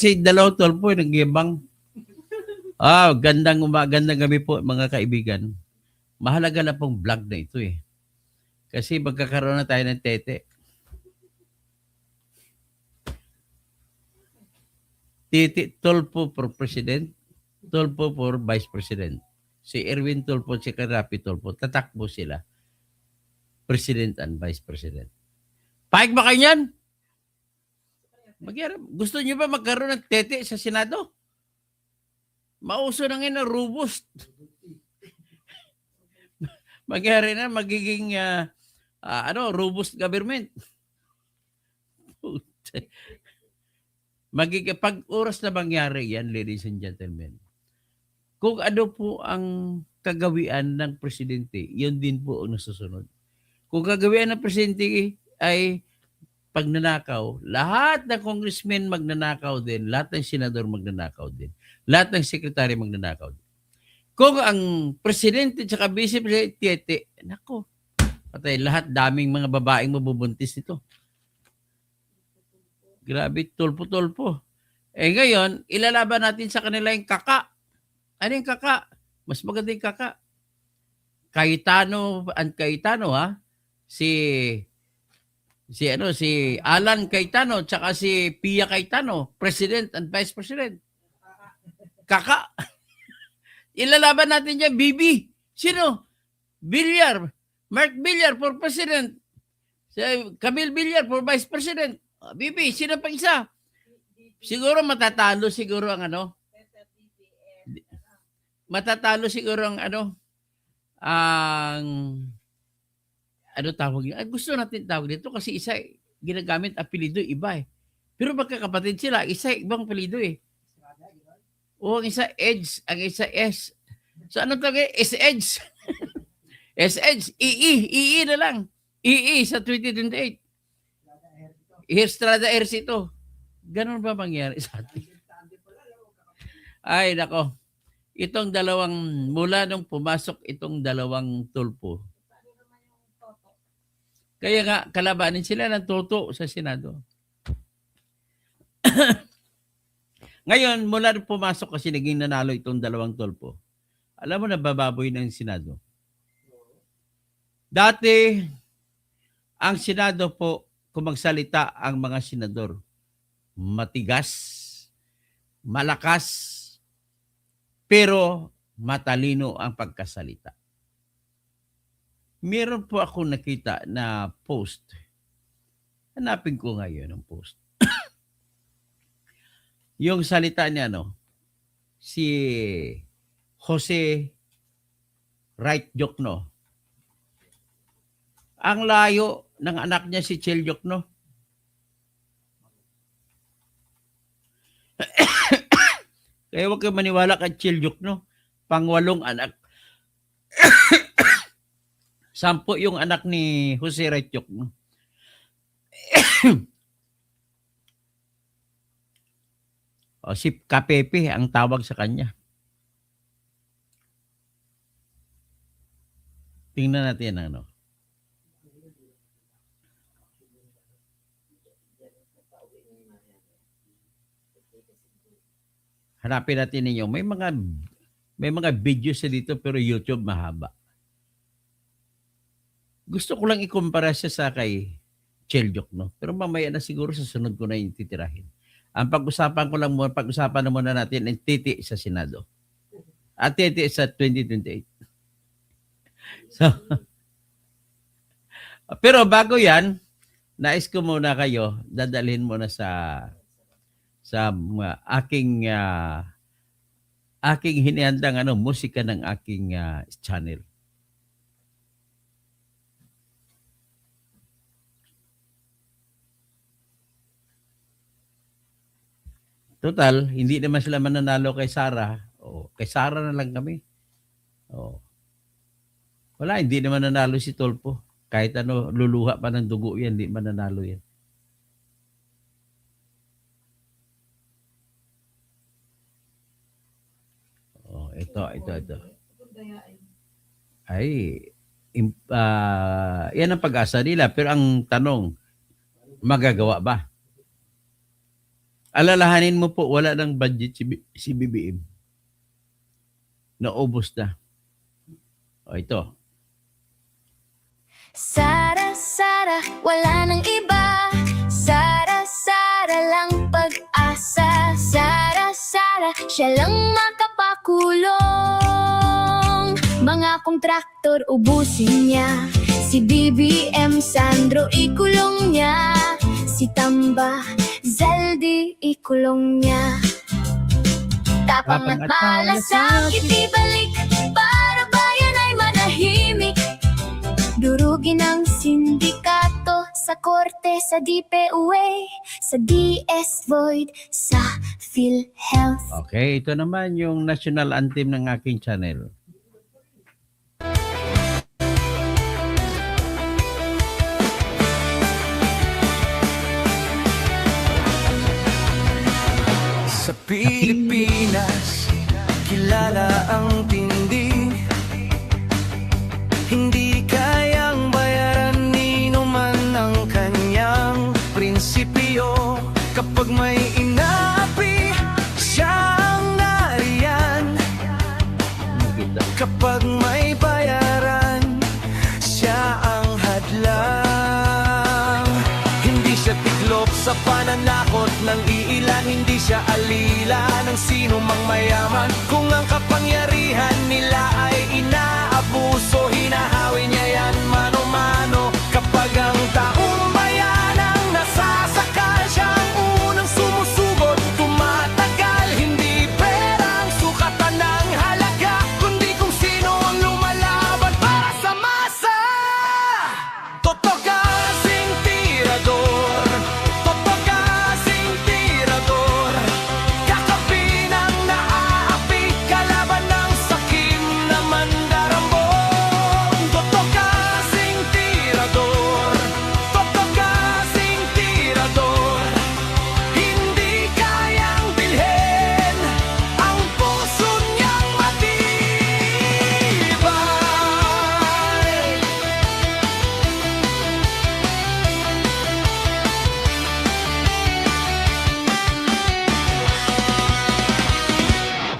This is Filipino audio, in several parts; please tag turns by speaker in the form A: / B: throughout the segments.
A: Si dalawang Tulfo nagyabang. Gandang gabi po mga kaibigan. Mahalaga na pong vlog na ito eh. Kasi magkakaroon na tayo ng tete. Tulfo for President, Tulfo for Vice President. Si Erwin Tulfo at si Rapi Tulfo, tatakbo sila. President and Vice President. Paig ba kayo yan? Gusto niyo ba magkaroon ng tete sa Senado? Mauso na ngayon na robust. Magyari na magiging robust government. Pag oras na mangyari yan, ladies and gentlemen, kung ano po ang kagawian ng presidente, yun din po ang nasusunod. Kung kagawian ng presidente ay pagnanakaw, lahat ng congressmen magnanakaw din, lahat ng senador magnanakaw din, lahat ng sekretary magnanakaw din. Kung ang presidente at vice presidente, nako, patay lahat, daming mga babaeng mabubuntis nito. Grabe, tulpo-tulpo. Ngayon, ilalaban natin sa kanila yung kaka. Ano yung kaka? Mas maganda yung kaka. Cayetano ha? Si Alan Cayetano tsaka si Pia Cayetano, President and Vice President. Kaka. Ilalaban natin dyan, Bibi. Sino? Villar. Mark Villar for President. Camille Villar for Vice President. Bibi, sino pa isa? Siguro matatalo siguro ang matatalo siguro ang tawag niya? Gusto natin tawag dito kasi isa ginagamit apelido iba eh. Pero magkakapatid sila, isa ibang apelido eh. O ang isa Edge, ang isa S. So ano tawag S-Edge? S-Edge, EE na lang. EE sa 2028. Estrada Ercito. Ganun ba mangyari sa atin? Ay, nako. Itong dalawang, mula nung pumasok itong dalawang Tulfo, kaya nga, kalabanin sila ng Toto sa Senado. Ngayon, mula nung pumasok kasi naging nanalo itong dalawang Tulfo, alam mo na bababoy ng Senado. Dati, ang Senado po, kung magsalita ang mga senador, matigas, malakas, pero matalino ang pagkasalita. Meron po ako nakita na post. Hanapin ko ngayon ang post. Yung salita niya, si Jose Wright Jokno. Ang layo ng anak niya si Chel Jokno. Kaya huwag kayo maniwala kay Chel Jokno. Pang-8 anak. 10 yung anak ni Jose Wright Jokno. Si Kapepe ang tawag sa kanya. Tingnan natin Hanapin natin ninyo. May mga videos dito pero YouTube mahaba. Gusto ko lang ikumpara siya sa kay Chel Jokno. Pero mamaya na siguro sa sunod ko na yung titirahin. Ang pag-usapan na muna natin ang titi sa Senado. At titi sa 2028. So, pero bago yan, nais ko muna kayo, dadalhin muna sa aking hinihandang musika ng aking channel. Total, hindi naman sila mananalo kay Sara. Kay Sara na lang kami. Wala, hindi naman nanalo si Tulfo. Kahit luluha pa ng dugo yan, hindi mananalo yan. Ito. Ay, yan ang pag-asa nila. Pero ang tanong, magagawa ba? Alalahanin mo po wala ng budget si BBM. Naubos na. O ito.
B: Sara, Sara, wala nang iba. Sara, Sara lang pag-asa. Sara, Sara, siya lang makapakulong. Mga kontraktor ubusin niya. Si BBM Sandro ikulong niya. Si Tamba Zaldi ikulong niya. Tapang at malasakit ibalik para bayan ay manahimik. Durugin ang sindikato sa korte, sa DPUA, sa DS Void, sa PhilHealth.
A: Okay, ito naman yung national anthem ng aking channel.
C: Sa Pilipinas, kilala ang tindi. Hindi kayang bayaran nino man ang kanyang prinsipyo. Kapag may inaapi, siya ang nariyan. Kapag may bayaran, siya ang hadlang. Hindi siya tiklop sa pananakot ng iilan. Hindi siya alila ng sino mang mayaman. Kung ang kapangyarihan nila ay inaabuso, hinahawi niya yan mano-mano. Kapag ang taong bayan ang nasasakal, siya ang unang sumusugot, tumatagal. Hindi perang sukatan ng halaga, kundi kung sino ang lumalaban para sa masa. Totoo kasing tirador, totoo kasing tirador. Kakampi ng naaapi, kalaban ng sakim na mandarambong. Totoo kasing tirador, totoo kasing tirador. Hindi kayang bilhin ang puso niyang matibay.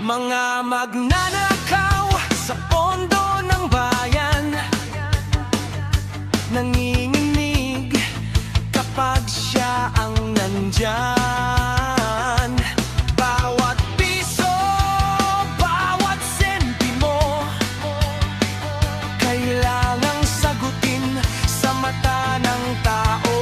C: Mga magnanakaw sa pondo ng bayan, nanginginig kapag siya ang nandyan. Bawat piso, bawat sentimo, kailangang sagutin sa mata ng tao.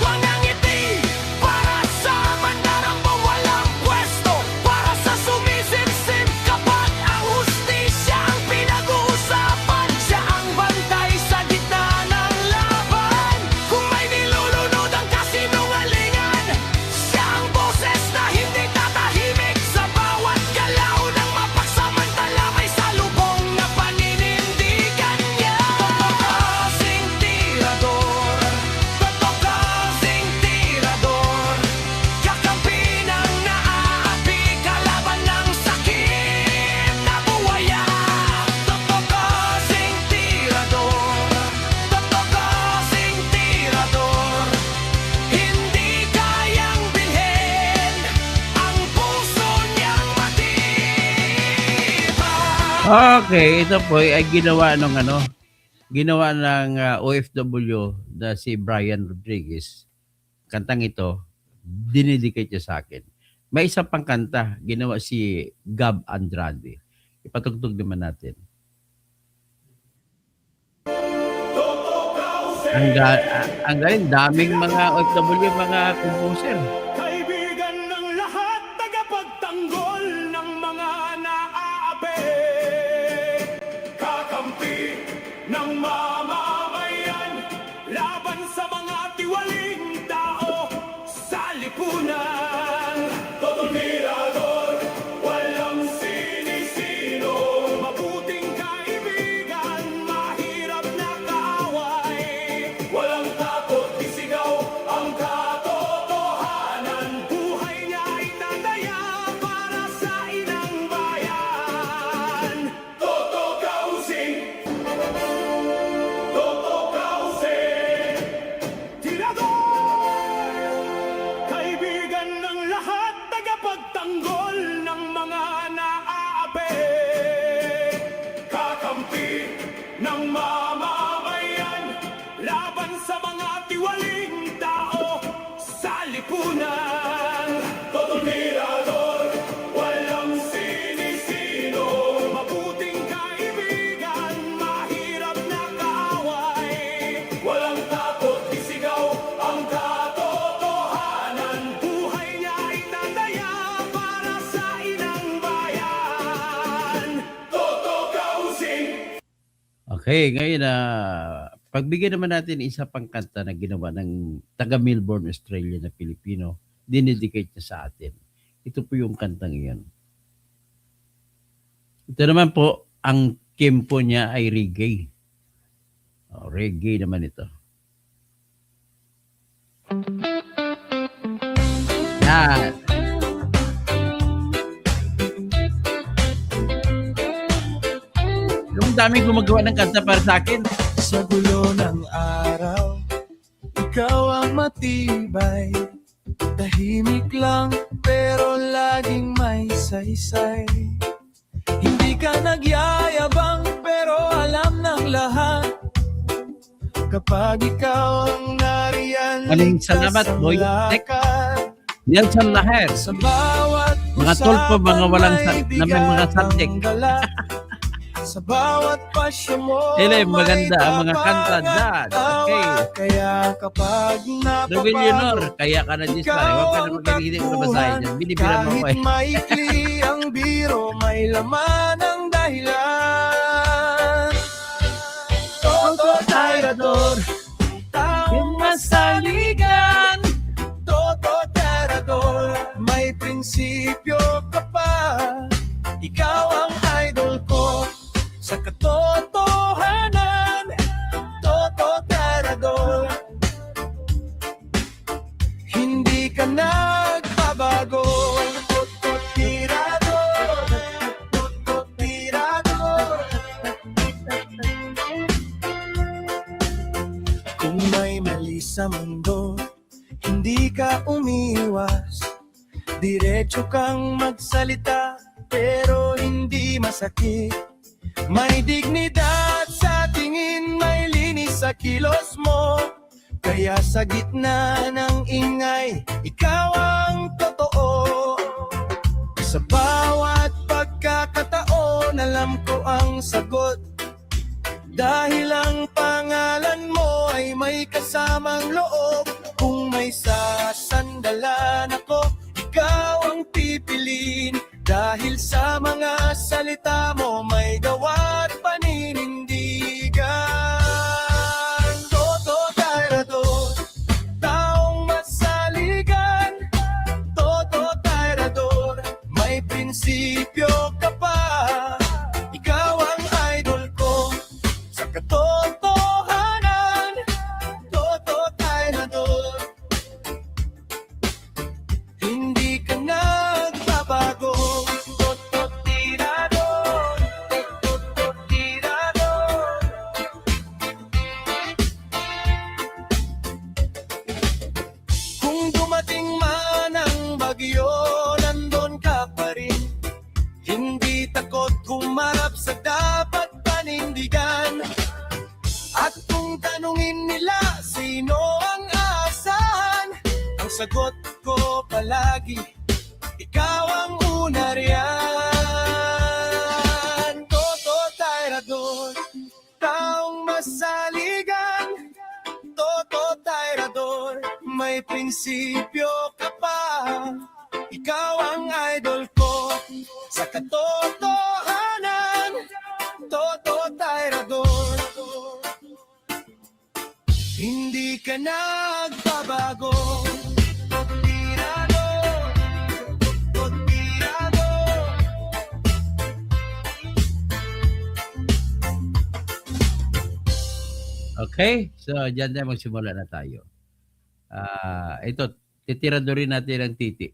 C: Walang ngiti para sa mandarambong walang pwesto, para sa sumisip-sip kapag ang hustisya ang pinag-uusapan. Siya ang bantay sa gitna ng laban. Kung may nilulunod ang kasinungalingan, siya ang boses na hindi tatahimik. Sa bawat galaw ng mapagsamantala, may salubong na paninindigan niya. Totoo kasing tirador, totoo kasing tirador. Kakampi ng naaapi, kalaban ng sakim na buwaya. Totoo kasing tirador, totoo kasing tirador. Hindi kayang bilhin ang puso niyang matibay.
A: Okay, ito po ay ginawa ng OFW na si Brian Rodriguez. Kantang ito, dinedicate niya sa akin. May isa pang kanta, ginawa si Gab Andrade. Ipatugtog naman natin. Ang galing, daming mga OFW, mga composer.
D: Kaibigan ng lahat, tagapagtanggol ng mga naaapi. Kakampi ng mamamayan, laban sa mga tiwaling tao sa lipunan. Totoo tirador, walang sinisino. Mabuting kaibigan, mahirap na kaaway. Walang takot, isigaw ang katotohanan. lipunan. Todo mirador, walang sinisino. Mabuting kaibigan, mahirap na kaaway. Walang takot, isigaw ang katotohanan. Buhay niya itataya para sa inang bayan. Toto Kausing.
A: Okay, ngayon pagbigyan naman natin isa pang kanta na ginawa ng taga Melbourne, Australia na Pilipino. Dinedicate niya sa atin. Ito po yung kantang iyan. Ito naman po, ang tempo niya ay reggae. Reggae naman ito. Yan. Yung daming gumagawa ng kanta para sa akin.
C: Sa gulo ng araw, ikaw ang matibay. Tahimik lang pero laging may saysay. Hindi ka nagyayabang pero alam ng lahat. Kapag ikaw ang nariyan,
A: Maraming
C: ligtas
A: salamat,
C: ang
A: Boy.
C: lakad.
A: Nelson Laher.
C: Sa bawat
A: Mga tulpo, mga walang na may mga
C: bigat
A: subject.
C: ng dala. Sa bawat pasya mo,
A: Ele, maganda ang mga kanta
C: tapangat
A: dyan.
C: tawa.
A: Okay.
C: Kaya kapag
A: Rebel Leonor,
C: napapagod,
A: kaya ka na dispare.
C: ikaw
A: Huwag ka na
C: ang
A: magaling ko basahin yan. Binibiran mo ko
C: kahit
A: eh.
C: maikli ang biro, may laman ang dahilan. Toto Tirador, taong masaligan. Toto Tirador, may prinsipyo ka pa. Ikaw ang idol ko sa katotohanan. Toto Tirador, hindi ka nagbabago. Toto Tirador, Toto Tirador. Kung may mali sa mundo, hindi ka umiwas. Diretso kang magsalita, pero hindi masakit. May dignidad sa tingin, may linis sa kilos mo. Kaya sa gitna ng ingay, ikaw ang totoo. Sa bawat pagkakataon, alam ko ang sagot. Dahil ang pangalan mo ay may kasamang loob. Kung may sasandalan ako, ikaw ang pipiliin. Dahil sa mga salita mo, may gawa't paninindigan. Toto Tirador, taong masaligan. Toto Tirador, may prinsipyo ka pa. Ikaw ang idol ko sa katotohanan. Toto Tirador, hindi ka nagbabago. Toto Tirador, Toto Tirador. Kung dumating man ang bagyo, nandun ka pa rin. Hindi takot humarap sa dapat panindigan. At kung tanungin nila sino ang asahan, ang sagot ko palagi, ikaw ang una riyan. Toto Tirador, taong masaligan. Toto Tirador, may prinsipyo ka pa. Ikaw ang idol ko sa katotohanan. Toto Tirador, hindi ka nagbabago. Toto Tirador, Toto Tirador.
A: Okay? So, dyan tayo magsimula na tayo. Ito, titiradorin natin ang titi.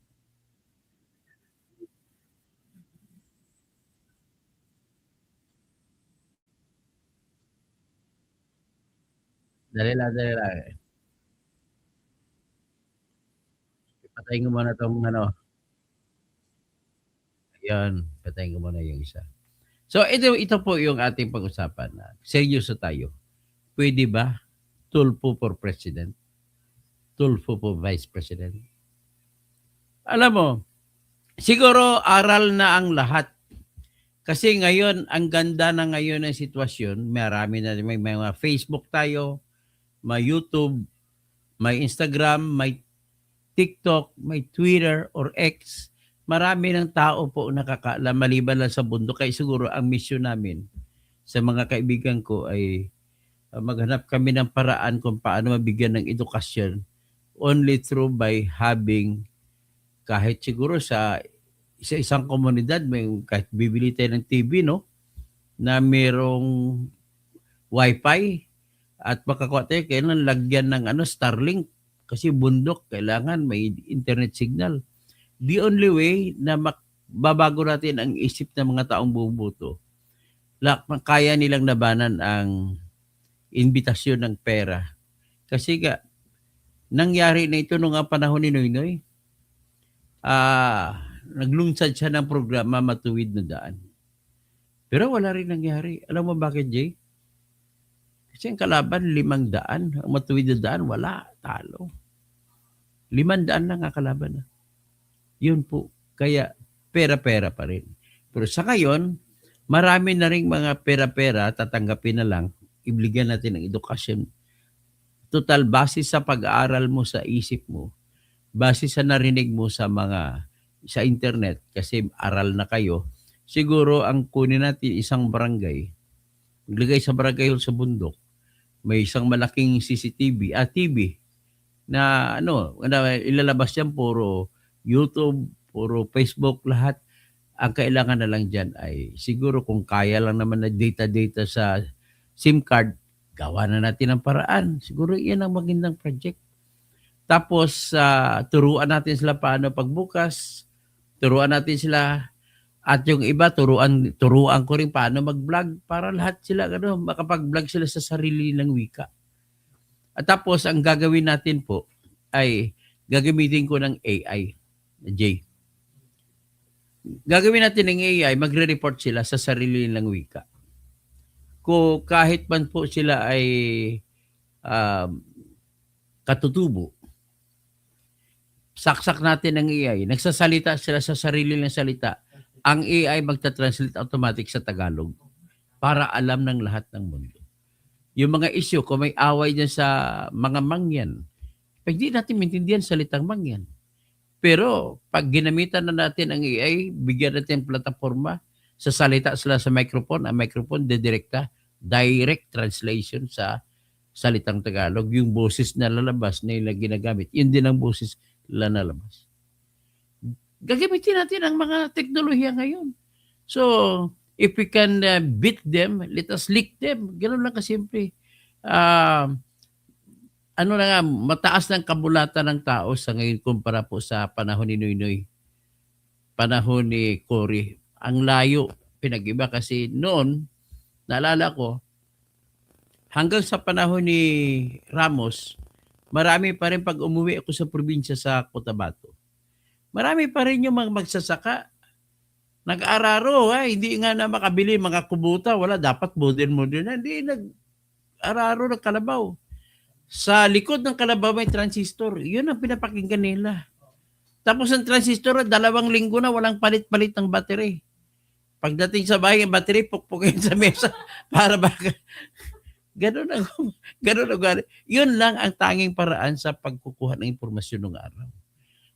A: Dali lang, dali lang. Patayin ko muna itong ano. Ayan, patayin ko muna yung isa. So, ito po yung ating pag-usapan. Seryoso tayo. Pwede ba Tulfo for President? Tulfo for Vice President? Alam mo, siguro aral na ang lahat. Kasi ngayon, ang ganda na ngayon ng sitwasyon, marami na may mga Facebook tayo, may YouTube, may Instagram, may TikTok, may Twitter or X. Marami ng tao po nakakaalam maliban lang sa bundok. Kaya siguro ang mission namin sa mga kaibigan ko ay maghanap kami ng paraan kung paano mabigyan ng edukasyon only through by having kahit siguro sa isang komunidad may kahit bibili tayo ng TV no na merong wifi at makakuha tayo kailangan lagyan ng Starlink kasi bundok kailangan may internet signal. The only way na babago natin ang isip ng mga taong bumubuto kaya nilang labanan ang imbitasyon ng pera. Kasi nangyari na ito nung panahon ni Noynoy. Naglunsad siya ng programa Matuwid na Daan. Pero wala rin nangyari. Alam mo bakit, Jay? Kasi ang kalaban, 500. Ang Matuwid na Daan, wala. Talo. 500 lang ang kalaban. Yun po. Kaya pera-pera pa rin. Pero sa ngayon, marami na rin mga pera-pera, tatanggapin na lang, ibigyan natin ng edukasyon. Total, base sa pag-aaral mo sa isip mo, base sa narinig mo sa internet, kasi aral na kayo, siguro ang kunin natin isang barangay, maglagay sa barangay hall sa bundok, may isang malaking CCTV, TV, na ilalabas yan, puro YouTube, puro Facebook, lahat. Ang kailangan na lang dyan ay siguro kung kaya lang naman na data sa SIM card, gawa na natin ang paraan. Siguro iyan ang magandang project. Tapos turuan natin sila paano pagbukas, turuan natin sila at yung iba turuan ko rin paano mag-vlog para lahat sila makapag-vlog sila sa sarili ng wika. At tapos ang gagawin natin po ay gagamitin ko ng AI, Jay. Gagawin natin ng AI, magre-report sila sa sarili nilang wika. Kung kahit man po sila ay katutubo, saksak natin ng AI, nagsasalita sila sa sarili nilang salita, ang AI magta-translate automatic sa Tagalog para alam ng lahat ng mundo. Yung mga issue, kung may away dyan sa mga mangyan, hindi natin maintindihan salitang mangyan. Pero pag ginamitan na natin ang AI, bigyan natin plataforma, sasalita sila sa microphone, ang microphone dedirekta, direct translation sa salitang Tagalog. Yung boses na lalabas na yung ginagamit, yun din ang boses na lalabas. Gagamitin natin ang mga teknolohiya ngayon. So, if we can beat them, let us lick them. Ganun lang kasimple. Mataas ng kabulatan ng tao sa ngayon kumpara po sa panahon ni Noynoy, panahon ni Cory. Ang layo, pinag-iba kasi noon, naalala ko, hanggang sa panahon ni Ramos, marami pa rin pag umuwi ako sa probinsya sa Cotabato. Marami pa rin yung magsasaka. Nag-araro, hindi nga na makabili mga kubuta, wala, dapat modern. Hindi, nag-araro ng kalabaw. Sa likod ng kalabaw may transistor. Yun ang pinapakinggan nila. Tapos ang transistor, 2 linggo na walang palit-palit ng battery. Pagdating sa bahay, ang battery, pukpukin sa mesa para baka. Ganun ang. Yun lang ang tanging paraan sa pagkukuha ng impormasyon ng araw.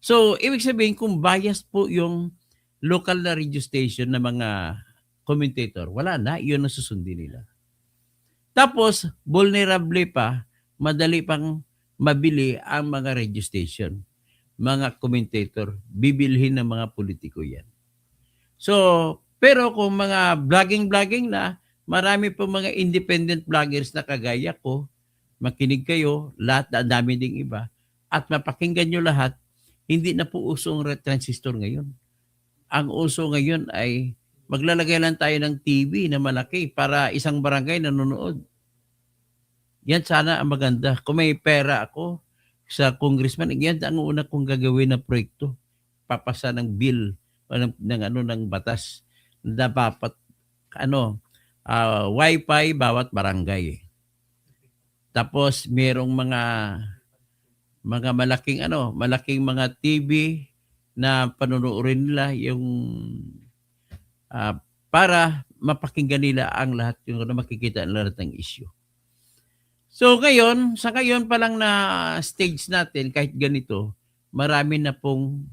A: So, ibig sabihin, kung bias po yung local na radio station na mga commentator, wala na, yun ang susundin nila. Tapos, vulnerable pa, madali pang mabili ang mga radio station, mga commentator, bibilhin ng mga politiko yan. So, pero kung mga vlogging na, marami po mga independent vloggers na kagaya ko, makinig kayo, lahat, dami ding iba, at mapakinggan nyo lahat, hindi na po uso ang transistor ngayon. Ang uso ngayon ay maglalagay lang tayo ng TV na malaki para isang barangay nanonood. Yan sana ang maganda. Kung may pera ako sa congressman, yan ang una kong gagawin na proyekto. Papasa ng bill ng batas na dapat wifi bawat barangay. Tapos merong mga malaking mga TV na panunuorin nila yung para mapakinggan nila ang lahat yung makikita nila lahat ng issue. So ngayon, sa ngayon pa lang na stage natin, kahit ganito, marami na pong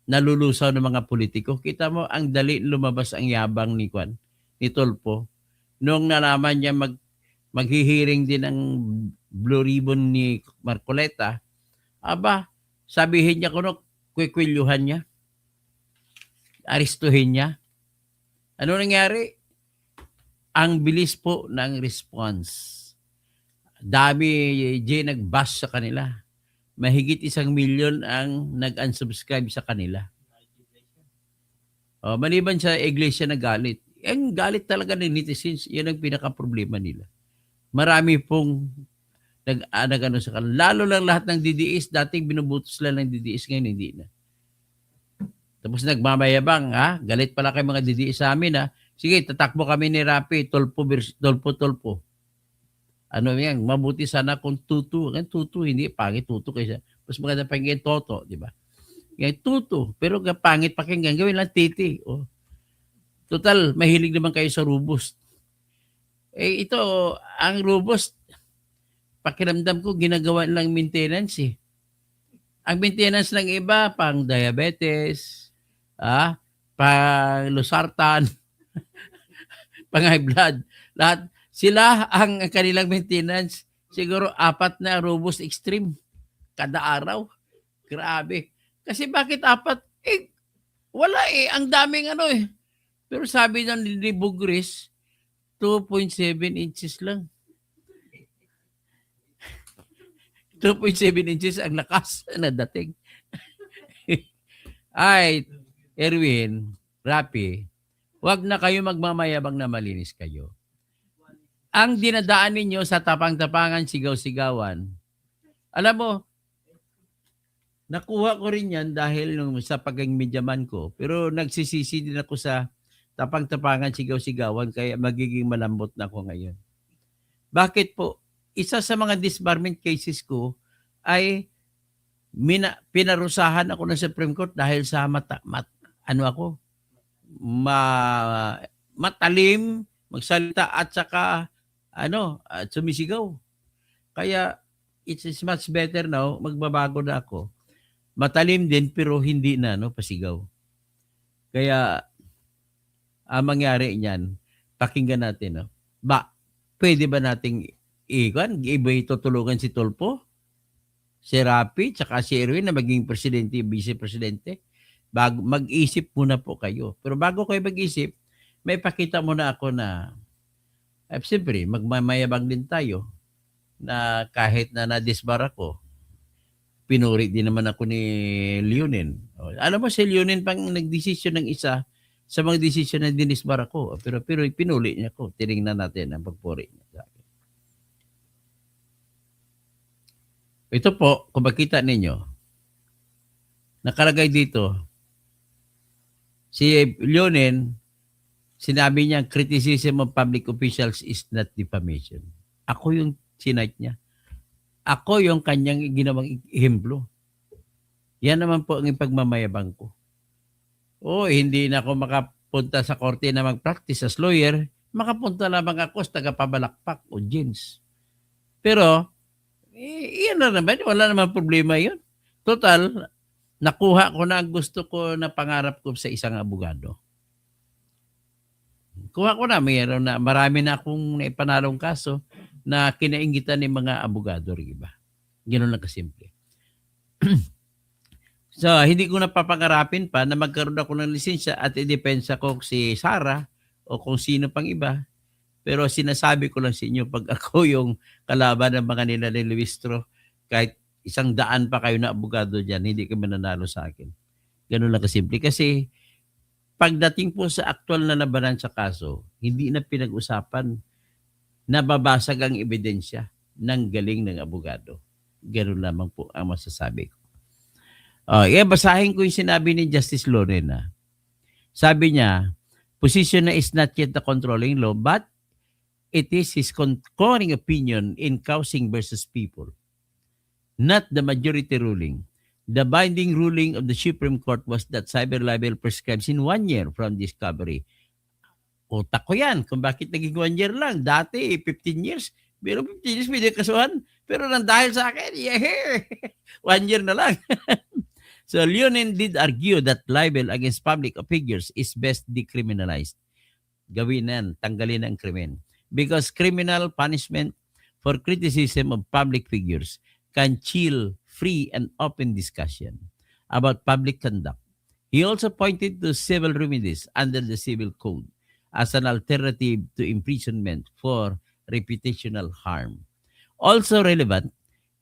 A: nalulusaw ng mga politiko. Kita mo, ang dali lumabas ang yabang ni Tolpo. Noong nalaman niya maghihiring din ang Blue Ribbon ni Marcoleta, sabihin niya kuno, kwekwilyuhan niya, aristuhin niya. Ano nangyari? Ang bilis po ng response. Dami nag-bash sa kanila. Mahigit 1 milyon ang nag-unsubscribe sa kanila. Maliban sa iglesia na galit. Ang galit talaga ng netizens, yan ang pinaka-problema nila. Marami pong nag-ano sa kanila. Lalo lang lahat ng DDS, dating binubutos lang ng DDS, ngayon hindi na. Tapos nagmamayabang, galit pala kayo mga DDS sa amin, Sige, tatakbo kami ni Rapi, Tolpo. Ano yan, mabuti sana kung tutu. Tutu, hindi, pangit tutu kaysa. Mas maganda pakinggan toto, di ba? Yan, tutu. Pero pangit pakinggan, gawin lang titi. Total, mahilig naman kayo sa robust. Ito, ang robust, pakiramdam ko, ginagawa lang maintenance Ang maintenance ng iba, pang diabetes, pang losartan, pang high blood. Lahat, sila ang kanilang maintenance, siguro 4 na robust extreme kada araw. Grabe. Kasi bakit 4? Wala ang daming Pero sabi ng ni Bugris, 2.7 inches lang. 2.7 inches ang lakas na dating. Ay, Erwin, Rapi, wag na kayo magmamayabang na malinis kayo. Ang dinadaan ninyo sa tapang-tapangan, sigaw-sigawan, alam mo, nakuha ko rin yan dahil sa pagiging medyaman ko. Pero nagsisisi din ako sa tapang-tapangan, sigaw-sigawan, kaya magiging malambot na ako ngayon. Bakit po? Isa sa mga disbarment cases ko ay pinarusahan ako ng Supreme Court dahil sa matalim, magsalita at saka at sumisigaw. Kaya it's much better now, magbabago na ako. Matalim din pero hindi na pasigaw. Kaya ang mangyari niyan, pakinggan natin pwede ba nating iba tutulungan si Tolpo, si Rapi, tsaka si Erwin na maging presidente, vice-presidente? Mag-isip muna po kayo. Pero bago kayo mag-isip, may pakita muna ako na siyempre, magmamayabang din tayo na kahit na nadisbar ako, pinuri din naman ako ni Leonin. Alam mo, si Leonin pang nagdesisyon ng isa sa mga desisyon na dinisbar ako. Pero pinuli niya ako. Tinignan natin ang pagpuri niya sa akin. Ito po, kung makita ninyo, nakalagay dito, si Leonin, sinabi niya, criticism of public officials is not defamation. Ako yung sinite niya. Ako yung kanyang ginawang ehemplo. Yan naman po ang ipagmamayabang ko. Hindi na ako makapunta sa korte na mag-practice as lawyer. Makapunta lamang ako sa tagapabalakpak o jeans. Pero, yan na naman. Wala naman problema yun. Total, nakuha ko na ang gusto ko na pangarap ko sa isang abogado. Kuha ko na, marami na akong naipanalong kaso na kinaingitan ng mga abogado rin iba. Ganoon lang kasimple. So, hindi ko napapangarapin pa na magkaroon ako ng lisensya at idepensa ko si Sara o kung sino pang iba. Pero sinasabi ko lang sa inyo, pag ako yung kalaban ng mga nila ni Luistro, kahit 100 pa kayo na abogado dyan, hindi kayo mananalo sa akin. Ganoon lang kasimple. Kasi pagdating po sa aktual na labanan sa kaso, hindi na pinag-usapan, nababasag ang ebidensya ng galing ng abogado. Ganoon lamang po ang masasabi ko. Basahin ko yung sinabi ni Justice Lorena. Sabi niya, position na is not yet the controlling law, but it is his concurring opinion in Kausing versus People, not the majority ruling. The binding ruling of the Supreme Court was that cyber libel prescribes in 1 year from discovery. Utak ko yan kung bakit naging 1 year lang. Dati, 15 years. Pero 15 years, pwede kasuhan. Pero nang dahil sa akin, yeah, 1 year na lang. So, Leonin did argue that libel against public figures is best decriminalized. Gawin na yan, tanggalin ang krimen. Because criminal punishment for criticism of public figures can chill free and open discussion about public conduct. He also pointed to civil remedies under the Civil Code as an alternative to imprisonment for reputational harm. Also relevant,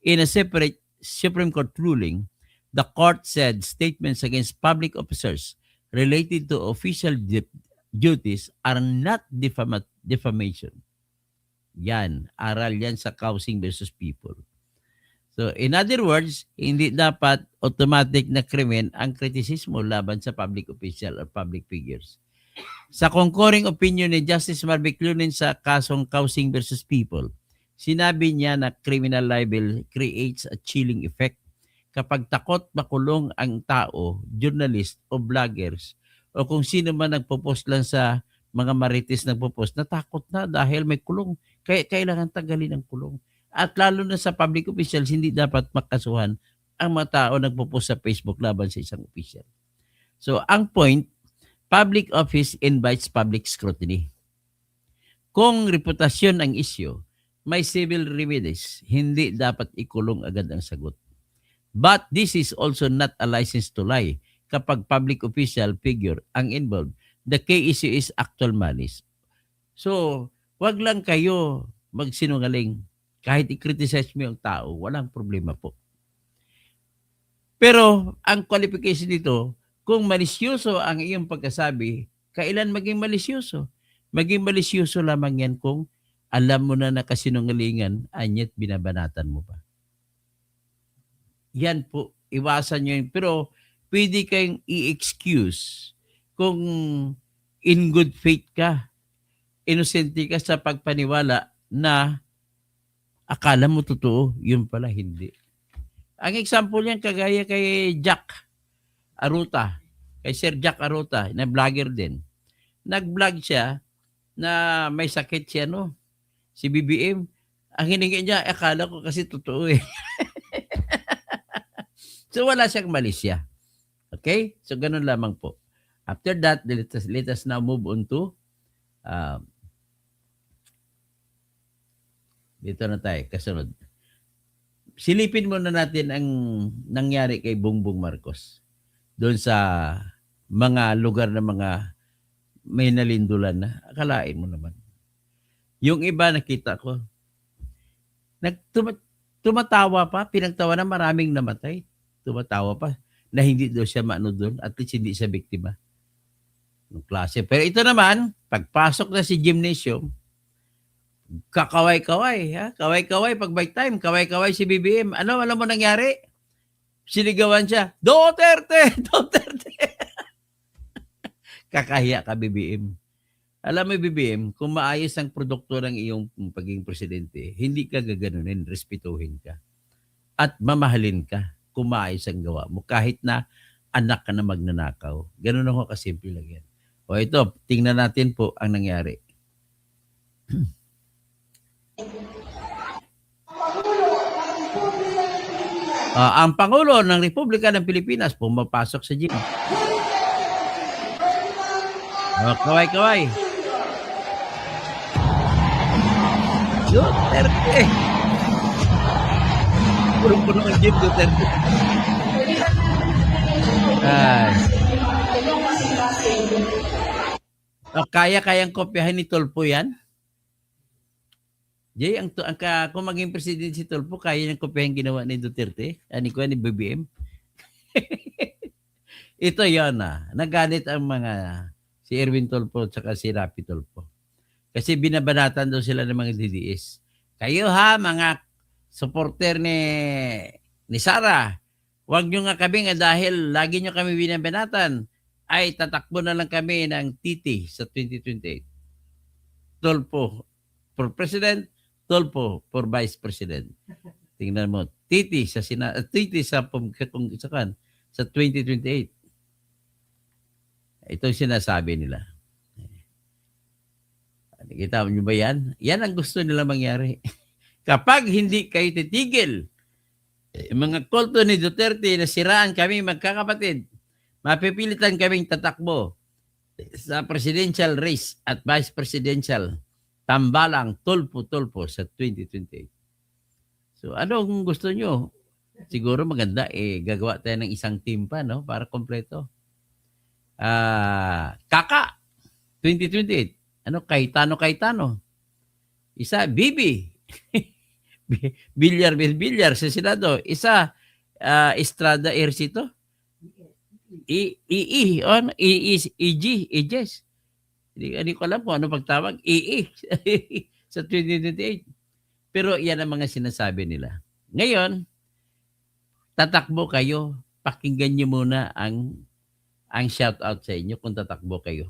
A: in a separate Supreme Court ruling, the court said statements against public officers related to official duties are not defamation. Yan, aral yan sa Kausing versus People. So, in other words, hindi dapat automatic na krimen ang kritisismo laban sa public official or public figures. Sa concurring opinion ni Justice Marvick Lunin sa kasong Kausing versus People, sinabi niya na criminal libel creates a chilling effect kapag takot makulong ang tao, journalist o vloggers o kung sino man nagpo-post lang sa mga marites nagpo-post, natakot na dahil may kulong. Kaya kailangan tanggalin ang kulong. At lalo na sa public officials, hindi dapat makasuhan ang mga tao nagpo-post sa Facebook laban sa isang official. So, ang point, public office invites public scrutiny. Kung reputasyon ang issue, may civil remedies, hindi dapat ikulong agad ang sagot. But this is also not a license to lie. Kapag public official figure ang involved, the key issue is actual malice. So, wag lang kayo magsinungaling. Kahit i-criticize mo yung tao, walang problema po. Pero, ang qualification dito, kung malisyoso ang iyong pagkasabi, kailan maging malisyoso? Maging malisyoso lamang yan kung alam mo na nakasinungalingan, anyat binabanatan mo pa. Yan po, iwasan nyo yun. Pero, pwede kayong i-excuse kung in good faith ka, inosente ka sa pagpaniwala na akala mo totoo, yun pala hindi. Ang example yan, kagaya kay Jack Aruta, kay Sir Jack Aruta, na vlogger din. Nag-vlog siya na may sakit siya, no? Si BBM. Ang hiningi niya, akala ko kasi totoo eh. So, wala siyang malisya. Okay? So, ganun lamang po. After that, let us now move on to dito na tayo, kasunod. Silipin muna natin ang nangyari kay Bongbong Marcos doon sa mga lugar na mga may nalindulan na. Akalain mo naman. Yung iba nakita ko, tumatawa pa, pinagtawa na maraming namatay. Tumatawa pa na hindi daw siya maano doon, at least hindi siya biktima ng klase. Pero ito naman, pagpasok na si gymnasium, kakaway-kaway, ha? Kaway-kaway pag bike time, kaway-kaway si BBM. Alam mo nangyari? Sinigawan siya, Duterte! Duterte! Kakahiya ka, BBM. Alam mo, BBM, kung maayos ang produkto ng iyong pagiging presidente, hindi ka gaganunin, respetuhin ka. At mamahalin ka kung maayos ang gawa mo, kahit na anak ka na magnanakaw. Ganun ako kasimple lang yan. O ito, tingnan natin po ang nangyari. Ang Pangulo ng Republika ng Pilipinas pumapasok sa gym. Kaway-kaway. Duterte. Puro-puro ng gym, Duterte. Kaya-kayang kopyahin ni Tulfo yan? Jay, kung maging presidente si Tulfo, kaya niyang kopyahin ginawa ni Duterte? Ani ko, ni BBM? Ito yan nagalit ang si Erwin Tulfo at si Rapi Tulfo. Kasi binabanatan daw sila ng mga DDS. Kayo mga supporter ni Sara, huwag nyo nga kami dahil lagi nyo kami binabanatan, ay tatakbo na lang kami ng TT sa 2028. Tulfo for President, Tulfo for Vice President. Tingnan mo, titi sa titi sa sa 2028. Ito yung sinasabi nila. Nakita niyo ba yan? Yan ang gusto nila mangyari. Kapag hindi kayo titigil, mga kulto ni Duterte na siraan kami magkakapatid, mapipilitan kaming tatakbo sa presidential race at vice presidential tambalang tulpo-tulpo sa 2028. So anong gusto nyo? Siguro maganda gagawa tayo ng isang team pa, no, para kompleto. Kaka 2028. Ano, Cayetano. Isa Bibi. Bilyar sa Senado. Isa Estrada Ercito. Ijes. Hindi ko alam kung ano pagtawag. Sa 2028. Pero yan ang mga sinasabi nila. Ngayon, tatakbo kayo. Pakinggan nyo muna ang shout out sa inyo kung tatakbo kayo.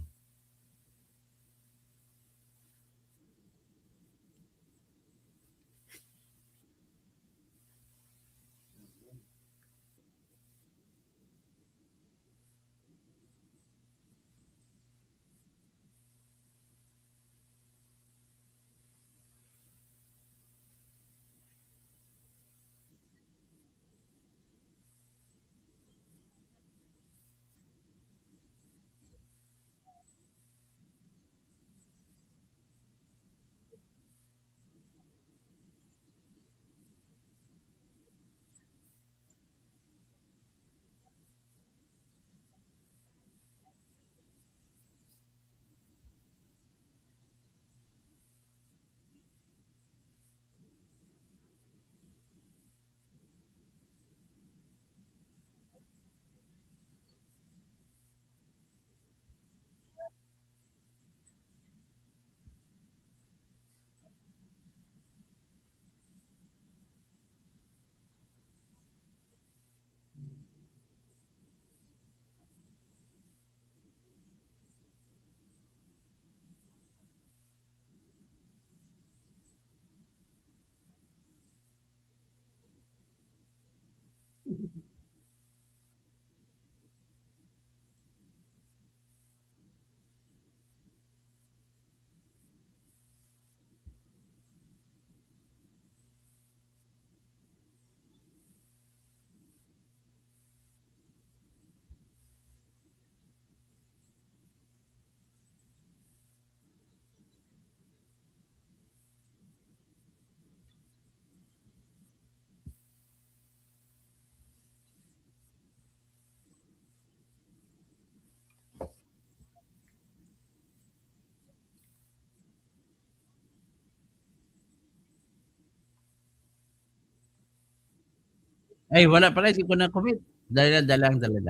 A: Ay, wala pala, hindi ko na-commit. Dali lang. Dali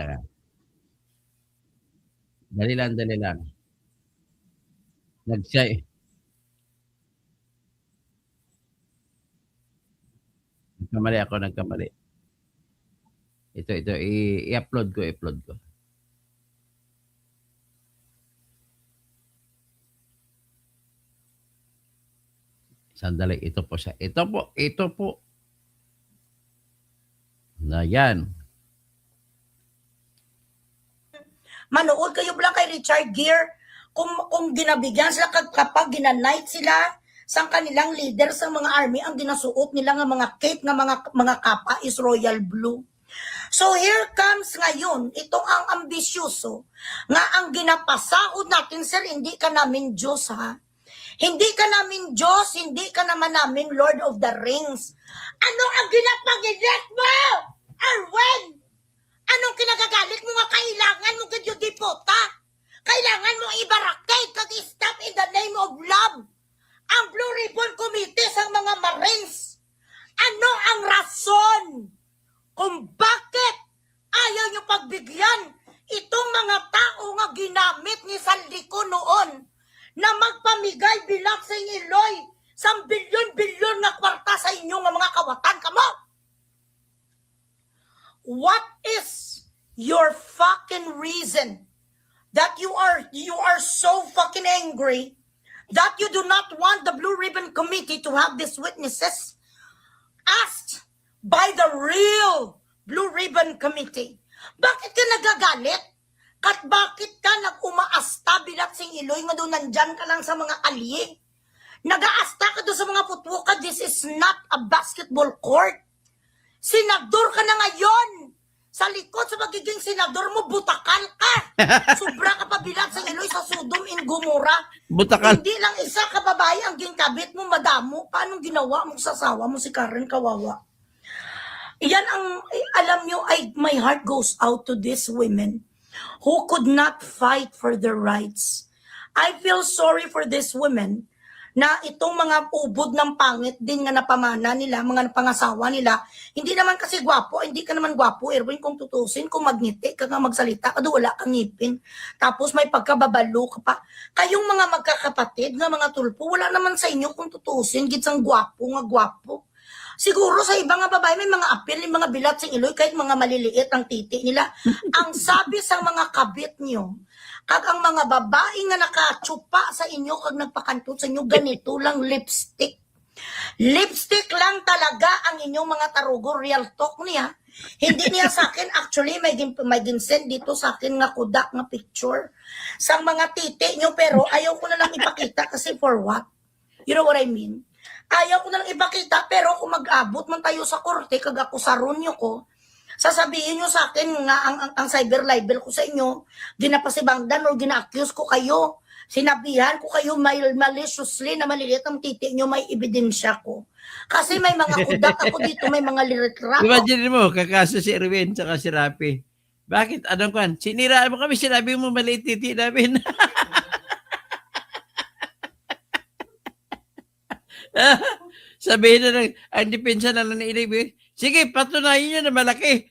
A: lang. Nagkamali. Ito, i-upload ko. Sandali, ito po siya. Ito po. Na yan.
E: Manood kayo lang kay Richard Gere kung ginabigyan sila kapag ginanight sila sa kanilang leader sa mga army, ang ginasuot nila nga mga cape nga mga kapa is royal blue. So here comes ngayon itong ang ambisyoso nga ang ginapasaod natin, sir, hindi ka namin Diyos, ha? Hindi ka namin Diyos, hindi ka naman namin Lord of the Rings. Ano ang ginapagilit mo? Arwen! Anong kinagagalit mo nga kailangan mo kadyo dipota? Kailangan mo i-barricade kag stop in the name of love ang Blue Ribbon Committee sa mga Marines. Ano ang rason kung bakit ayaw nyo pagbigyan itong mga tao nga ginamit ni Saldico noon na magpamigay bilang sa Iloy sa bilyon-bilyon na kwarta sa inyong mga kawatan kamo? What is your fucking reason that you are so fucking angry that you do not want the Blue Ribbon Committee to have these witnesses asked by the real Blue Ribbon Committee. Bakit ka nagagalit? Kat bakit ka nag-umaasta bilat sing Iloy nga doon nandyan ka lang sa mga kalye? Nag-aasta ka doon sa mga putwo ka, this is not a basketball court. Senador ka na ngayon. Sa likod sa magiging senador mo, butakal ka. Sobra ka pa bilat sa Iloy sa Sodom in Gomorrah.
A: Butakal.
E: Hindi lang isa ka babae ang gingkabit mo, madamo. Paano ginawa mo sa asawa mo si Karen Kawawa? Iyan ang, alam nyo, my heart goes out to these women who could not fight for their rights. I feel sorry for these women na itong mga ubod ng pangit din nga napamana nila, mga pangasawa nila, hindi naman kasi gwapo, hindi ka naman gwapo, Erwin, kung tutusin, kung magniti ka nga magsalita, ado wala kang ngipin, tapos may pagkababalo ka pa. Kayong mga magkakapatid nga mga tulpo, wala naman sa inyo kung tutusin, gitsang gwapo nga gwapo. Siguro sa ibang nga babae, may mga apil, may mga bilat sing Iloy, kahit mga maliliit ang titi nila. Ang sabi sa mga kabit nyo, kag ang mga babae nga nakatsupa sa inyo, kag nagpakantot sa inyo, ganito lang lipstick. Lipstick lang talaga ang inyong mga tarugo, real talk niya. Hindi niya sa akin, actually, may ginsend dito sa akin nga kudak nga picture. Sa mga titi nyo, pero ayaw ko na lang ipakita kasi for what? You know what I mean? Ayaw ko na lang ipakita, pero kung mag-abot man tayo sa korte, kag ako sa runyo ko, sasabihin nyo sa akin nga ang cyber libel ko sa inyo, ginapasibangdan o gina-accuse ko kayo, sinabihan ko kayo maliciously na maliliit ang titi nyo, may ebidensya ko. Kasi may mga kudak ako dito, may mga liretrato.
A: Imagine mo, kakaso si Erwin saka si Rapi. Bakit? Anong kwan? Siniraan mo kami, sinabi mo maliit titi namin. Sabihin na lang, ang depensa na lang ni Iloy, sige, patunayin nyo na malaki.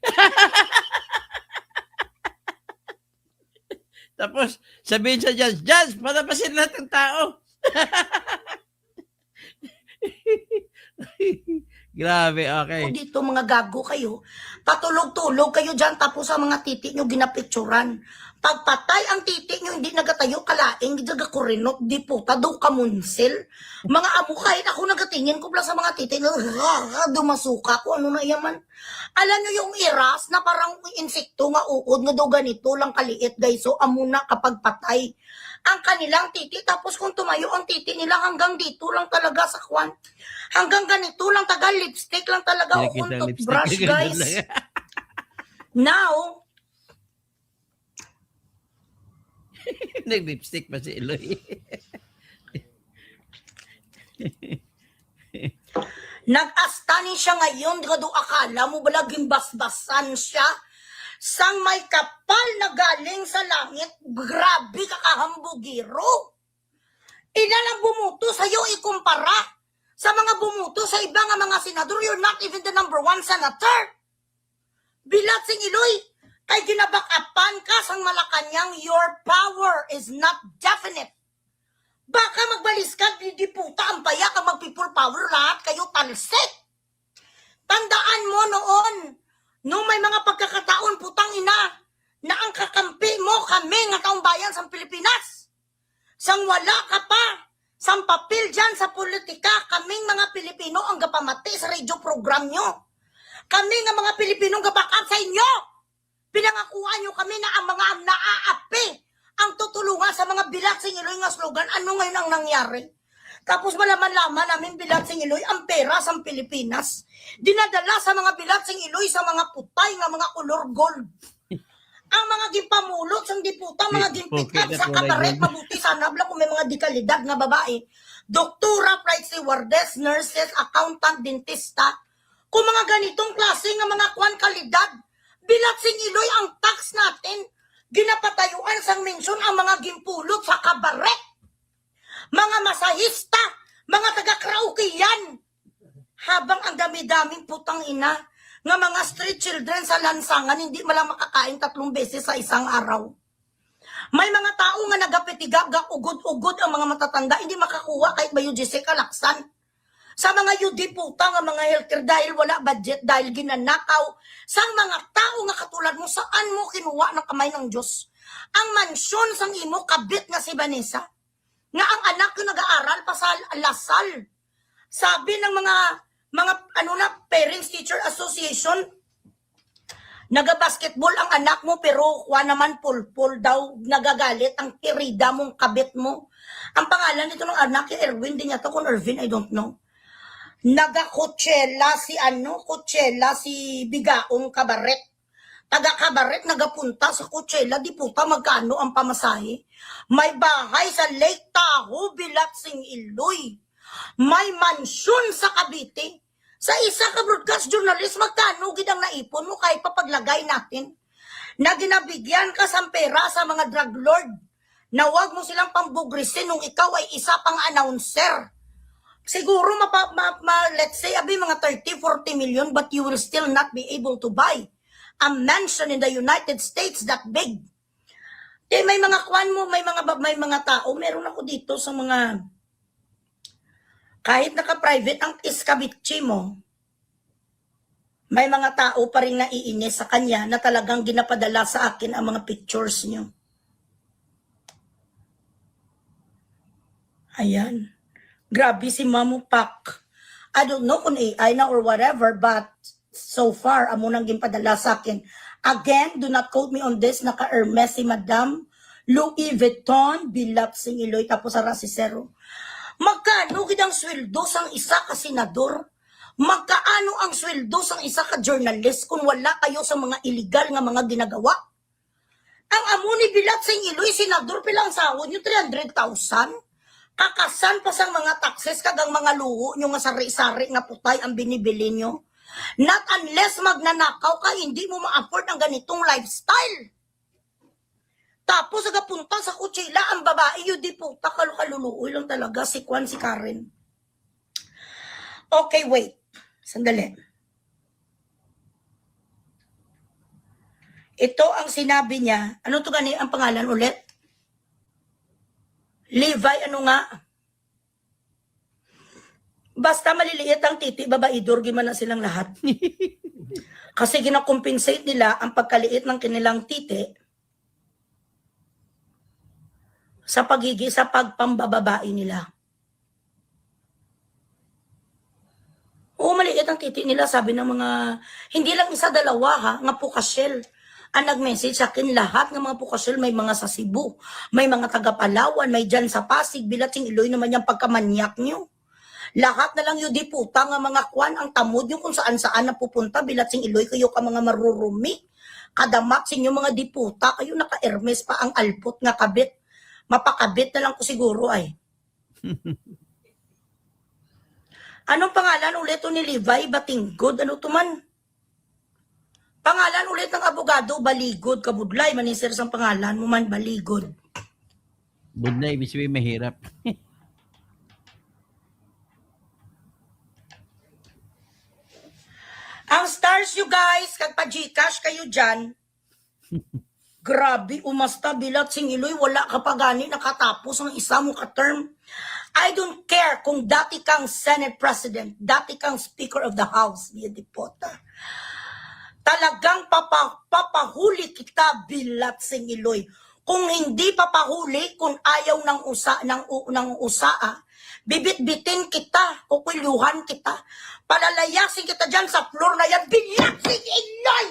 A: Tapos, sabihin sa judge, palabasin lahat ng tao. Grabe, okay.
E: Dito mga gago kayo, patulog-tulog kayo dyan, tapos sa mga titi nyo ginapicturan. Pagpatay ang titi nyo, hindi nagatayo kalaing, gidaga kurinot, di puta, daw kamunsil. Mga amo, kahit ako nagatingin ko sa mga titi, dumasuka ko, ano na yaman. Alam nyo yung iras na parang insekto nga uod, nga daw ganito lang kaliit, guys, so amo na kapag patay ang kanilang titi, tapos kung tumayo ang titi nila hanggang dito lang talaga sa kwan. Hanggang ganito lang taga, lipstick lang talaga, o kung toothbrush, guys. Now,
A: nag-lipstick pa si Iloy.
E: nag-astani siya ngayon, di ka do akala mo ba laging basbasan siya? Sang may kapal na galing sa langit, grabe kakahambugiro. Inalang bumuto sa'yo ikumpara sa mga bumuto sa iba nga mga senador, you're not even the number 1 senator. Bilat sing Iloy, kay ginabakapan ka sang Malacanang, your power is not definite. Baka magbalis ka, di puta ang paya ka mag-people power, lahat kayo talsik. Tandaan mo noon, nung may mga pagkakataon, putang ina, na ang kakampi mo kami nga taong bayan sa Pilipinas. Sang wala ka pa, sang papel dyan sa politika, kaming mga Pilipino ang gapamati sa radio program nyo. Kami nga mga Pilipino gabakap sa inyo. Pinangakuha nyo kami na ang mga naaapi ang tutulungan sa mga bilat sing Iloy nga slogan. Ano ngayon ang nangyari? Tapos malaman-laman namin bilat sing Iloy ang pera sa Pilipinas. Dinadala sa mga bilat sing Iloy sa mga putay nga mga color gold. Ang mga gimpamulot sang diputa, mga gimpikat sa kabaret, mabuti sana bla kung may mga dikalidad nga babae. Doktora, flight stewardess, nurses, accountant, dentista. Kung mga ganitong klase nga mga kwan kalidad, bilat sing Iloy ang tax natin, ginapatayuan sang mensyon ang mga gimpulot sa kabaret. Mga masahista, mga taga-karaoke yan. Habang ang dami-daming putang ina, nga mga street children sa lansangan, hindi malang makakain 3 beses sa isang araw. May mga tao nga nagapitiga, ugod-ugod ang mga matatanda, hindi makakuha kahit ba yung Jessica Laksan. Sa mga yudi puta nga mga healthcare dahil wala budget, dahil ginanakaw. Sa mga tao nga katulad mo, saan mo kinuha ng kamay ng Diyos? Ang mansyon sang imo kabit nga si Vanessa, nga ang anak ko nag-aaral pa sa Lasal. Sabi ng mga Parents Teacher Association, naga-basketball ang anak mo pero kuha naman pulpul daw, nagagalit ang kirida mong kabit mo. Ang pangalan nito ng anak, Erwin, din yata kung Ervin, I don't know. Naga-Coachella si Bigaong Kabaret. Taga-Kabaret, nagapunta sa Coachella, di puta magkano ang pamasahe. May bahay sa Lake Tahoe, Bilatsing, Iloy. May mansyon sa Cavite. Sa isa ka broadcast journalist, magkano gid ang naipon mo kahit papaglagay natin? Na ginabigyan ka sa pera sa mga drug lord na wag mo silang pambugrisin nung ikaw ay isa pang announcer. Siguro, let's say, mga 30-40 million, but you will still not be able to buy a mansion in the United States that big. May mga kwan mo, may mga tao, meron ako dito sa mga kahit naka-private ang iskabitchi mo, may mga tao pa rin naiinis sa kanya na talagang ginapadala sa akin ang mga pictures niyo. Ayan. Grabe si Mamu Pak. I don't know kung AI na or whatever, but so far, amo nang ginpadala sa akin. Again, do not quote me on this. Naka-Hermes si Madam Louis Vuitton, Bilatsing, Iloy, tapos sa Rasisero. Magkano gid ang sweldo sang isa ka senador? Magkaano ang sweldo sang isa ka journalist kung wala kayo sa mga illegal nga mga ginagawa? Ang amo ni Bilatsing Iloy, senador, pilang sahod nyo? 300,000? Kakasan pa sang mga taxes kagang mga luho nyo nga sari-sari nga putay ang binibili nyo. Not unless magnanakaw ka, hindi mo ma-afford ang ganitong lifestyle. Tapos nagapunta sa Coachella ang babae, yun di po, kaluluoy lang talaga, si Karen. Okay, wait. Sandali. Ito ang sinabi niya. Ano to gani ang pangalan ulit? Levi, ano nga? Basta maliliit ang titi, babae, durgi man na silang lahat. Kasi ginakompensate nila ang pagkaliit ng kanilang titi sa pagpambababae nila. Oo, maliit ang titi nila, sabi ng mga, hindi lang isa, dalawa ha, nga pukasyel. Ang nag-message sa akin, lahat ng mga pukasyel, may mga sa Cebu, may mga taga Palawan, may dyan sa Pasig, Bilatsing, Iloy naman yung pagkamanyak nyo. Lahat na lang yun di puta nga mga kwan, ang tamod nyo kung saan-saan na pupunta, Bilatsing, Iloy, kayo ka mga marurumi. Kadamak sinyo mga di puta, kayo naka-Hermes pa ang alpot nga kabit. Mapakabit na lang ko siguro ay. Anong pangalan ulit ni Levi? Batinggod? Ano to man? Pangalan ulit ng abogado, Baligod. Kabudlay, manisir sang pangalan mo man, Baligod.
A: Budlay, ibig sabihin mahirap.
E: Ang stars you guys, kagpa-Gcash kayo dyan. Grabe, umasta, Bilatsing, Iloy, wala ka pa gani nakatapos ang isa mong ka-term. I don't care kung dati kang Senate President, dati kang Speaker of the House, Via Dipota. Talagang papahuli kita, Bilatsing, Iloy. Kung hindi papahuli, kung ayaw ng usaa, bibit-bitin kita, kukulyuhan kita, palalayasin kita dyan sa floor na yan, Bilatsing, Iloy!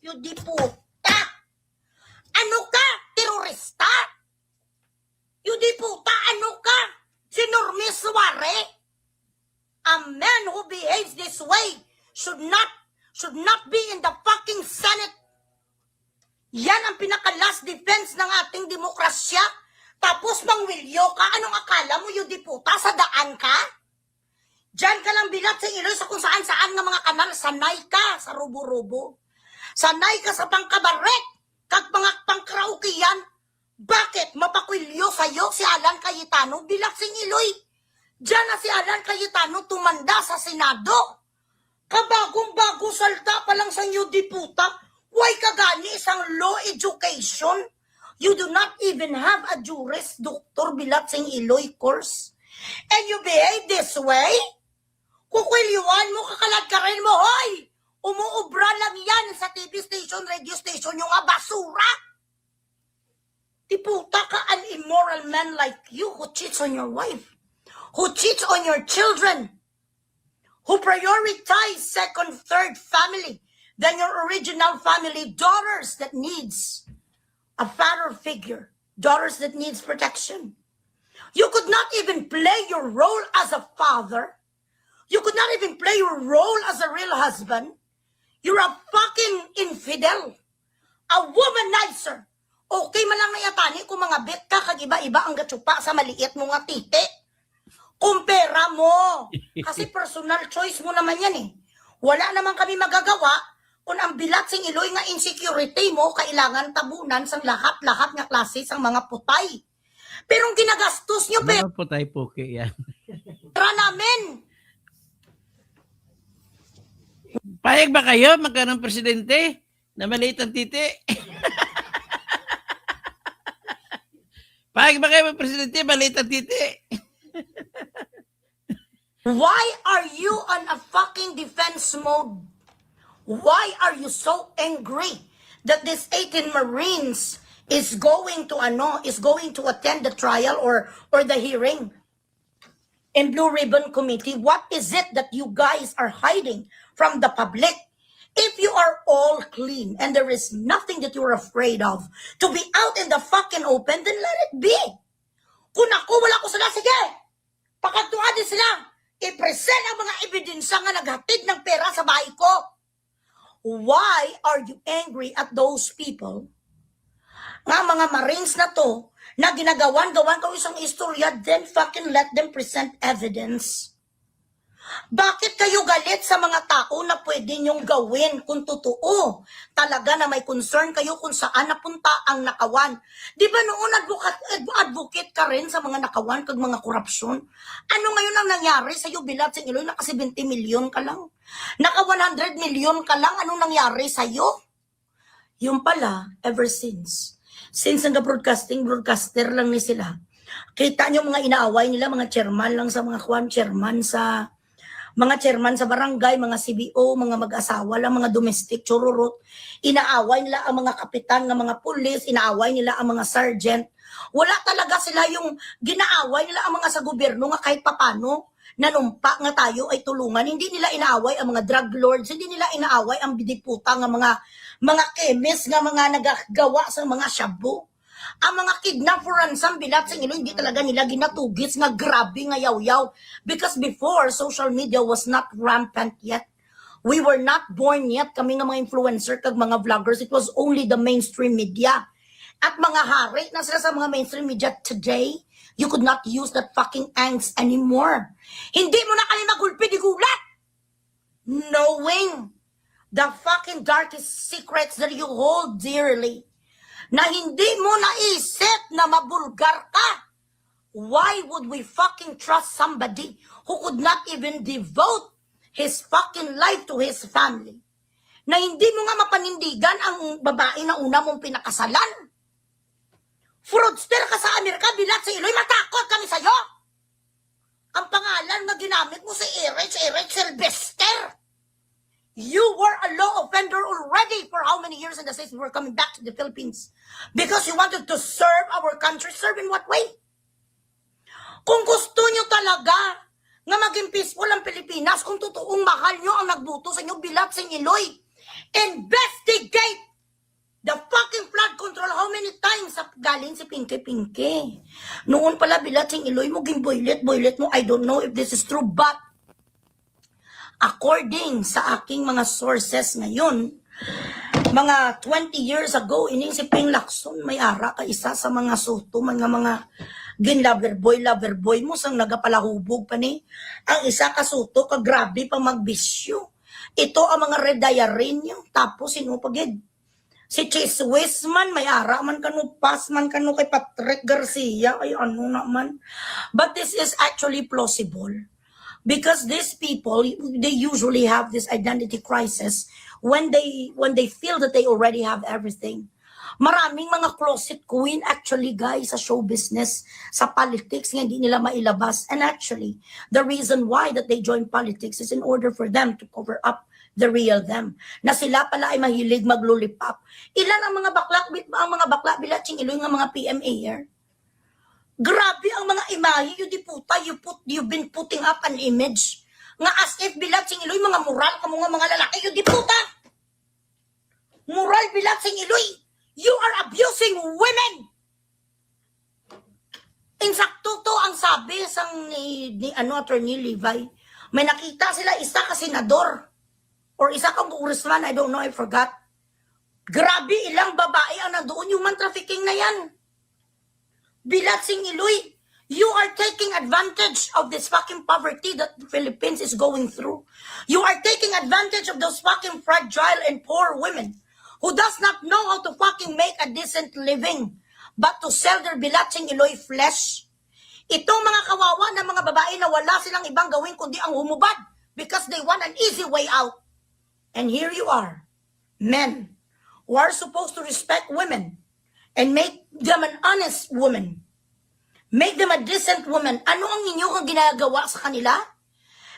E: You Dipota! Ano ka? Terorista? Yudi puta, ano ka? Si Normis Suare? A man who behaves this way should not be in the fucking Senate. Yan ang pinaka-last defense ng ating demokrasya. Tapos mangwilyo ka? Anong akala mo, Yudi puta? Sa daan ka? Diyan ka lang Bilatsing, Iloy, sa kung saan-saan ng mga kanal. Sanay ka sa rubo-rubo. Sanay ka sa pangkabaret. Kag mga pangkrauki yan, bakit mapakwilyo sa'yo si Alan Cayetano? Bilatsing, Iloy, diyan na si Alan Cayetano tumanda sa Senado. Kabagong-bago salta pa lang sa inyo, diputa, why ka gani isang law education? You do not even have a Juris Doctor Bilatsing, Iloy course. And you behave this way? Kukwilyuan mo, kakalad ka rin mo, hoy! Umuubra lang yan sa TV station, radio station, yung basura. Tiputa ka, an immoral man like you who cheats on your wife, who cheats on your children, who prioritize second, third family than your original family, daughters that needs a father figure, daughters that needs protection. You could not even play your role as a father. You could not even play your role as a real husband. You're a fucking infidel. A womanizer. Okay man lang ngayatani kung mga bet ka kag iba-iba ang gatsupa sa maliit mo nga titi. Kung pera mo. Kasi personal choice mo naman yan eh. Wala naman kami magagawa kung ang bilat sing iloy nga insecurity mo kailangan tabunan sa lahat-lahat nga klase sang mga putay. Pero ang ginagastos nyo pera
A: Mga po tayo po yan.
E: namin.
A: Payag ba kayo magkaroon ng presidente na maliit ang titi? Payag ba kayo presidente maliit ang titi?
E: Why are you on a fucking defense mode? Why are you so angry that this 18 Marines is going to attend the trial or the hearing in Blue Ribbon Committee? What is it that you guys are hiding from the public? If you are all clean and there is nothing that you're afraid of to be out in the fucking open, then let it be. Kung ako, wala ko sila, sige, pakatuan din sila. I-present ang mga ebidensya nga naghatid ng pera sa bahay ko. Why are you angry at those people? Nga mga Marines na to, na ginagawan-gawan ko isang istorya, then fucking let them present evidence. Bakit kayo galit sa mga tao na pwede nyong gawin kung totoo? Talaga na may concern kayo kung saan napunta ang nakawan. Di ba noon advocate ka rin sa mga nakawan kag mga korupsyon? Ano ngayon ang nangyari sa iyo bilat sa iloy? Naka 70 milyon ka lang. Naka 100 milyon ka lang. Anong nangyari sa iyo? Yung pala, ever since nga broadcaster lang ni sila. Kita nyo mga inaaway nila, mga chairman lang sa mga chairman sa barangay, mga CBO, mga mag-asawa lang, mga domestic chururot. Inaaway nila ang mga kapitan ng mga pulis, inaaway nila ang mga sergeant. Wala talaga sila yung ginaaway nila ang mga sa gobyerno nga kahit papano nanumpa nga tayo ay tulungan. Hindi nila inaaway ang mga drug lords, hindi nila inaaway ang bidiputa nga mga chemist nga mga nagagawa sa mga shabu. Ang mga kidnap for ransom bilat sa ilo, hindi talaga nila ginatugis nga grabe nga yaw-yaw. Because before, social media was not rampant yet. We were not born yet, kami nga mga influencer kag mga vloggers. It was only the mainstream media. At mga hari na sila sa mga mainstream media today, you could not use that fucking angst anymore. Hindi mo na kami magulpi di gulat. Knowing the fucking darkest secrets that you hold dearly. Na hindi mo naisip na mabulgar ka. Why would we fucking trust somebody who could not even devote his fucking life to his family? Na hindi mo nga mapanindigan ang babae na una mong pinakasalan? Fraudster ka sa Amerika, bilat sa iloy, matakot kami sa'yo. Ang pangalan na ginamit mo si Eric Sylvester. You were a law offender already for how many years in the States? We were coming back to the Philippines. Because you wanted to serve our country. Serve in what way? Kung gusto nyo talaga nga maging peaceful ang Pilipinas, kung totoong mahal nyo ang nagbuto sa inyo, bilat sa iloy, investigate the fucking flood control. How many times galing si Pinky? Noon pala bilat sa iloy mo, boylet mo. I don't know if this is true, but according sa aking mga sources ngayon, mga 20 years ago, ining si Ping Lacson, may ara ka isa sa mga soto, mga lover boy mo, sang nagapalahubog pa ni. Ang isa ka soto, kagrabe pa magbisyo. Ito ang mga red diary niyo, tapos sinupagid. Si Chase Wisman, may ara man kanu, pas man kanu kay Patrick Garcia, ay ano naman. But this is actually plausible. Because these people, they usually have this identity crisis when they feel that they already have everything. Maraming mga closet queen actually guys sa show business, sa politics, hindi nila mailabas. And actually, the reason why that they join politics is in order for them to cover up the real them. Na sila pala ay mahilig maglulipap. Ilan ang mga bakla bilat ching iloy nga mga PMA here? Grabe ang mga imahe, you've been putting up an image Nga as if bilat sing iloy mga moral kamo nga mga lalaki yun di puta. Moral bilat sing iloy. You are abusing women. Insakto to ang sabi sang ni Attorney Levi. May nakita sila isa ka senador or isa kang congressman, I don't know, I forgot. Grabe ilang babae ang nandoon human trafficking na yan. Bilat sing iloy. You are taking advantage of this fucking poverty that the Philippines is going through. You are taking advantage of those fucking fragile and poor women who does not know how to fucking make a decent living but to sell their bilatsing iloy flesh. Itong mga kawawa na mga babae na wala silang ibang gawin kundi ang humubad because they want an easy way out. And here you are, men who are supposed to respect women and make them an honest woman. Make them a decent woman. Ano ang inyong ginagawa sa kanila?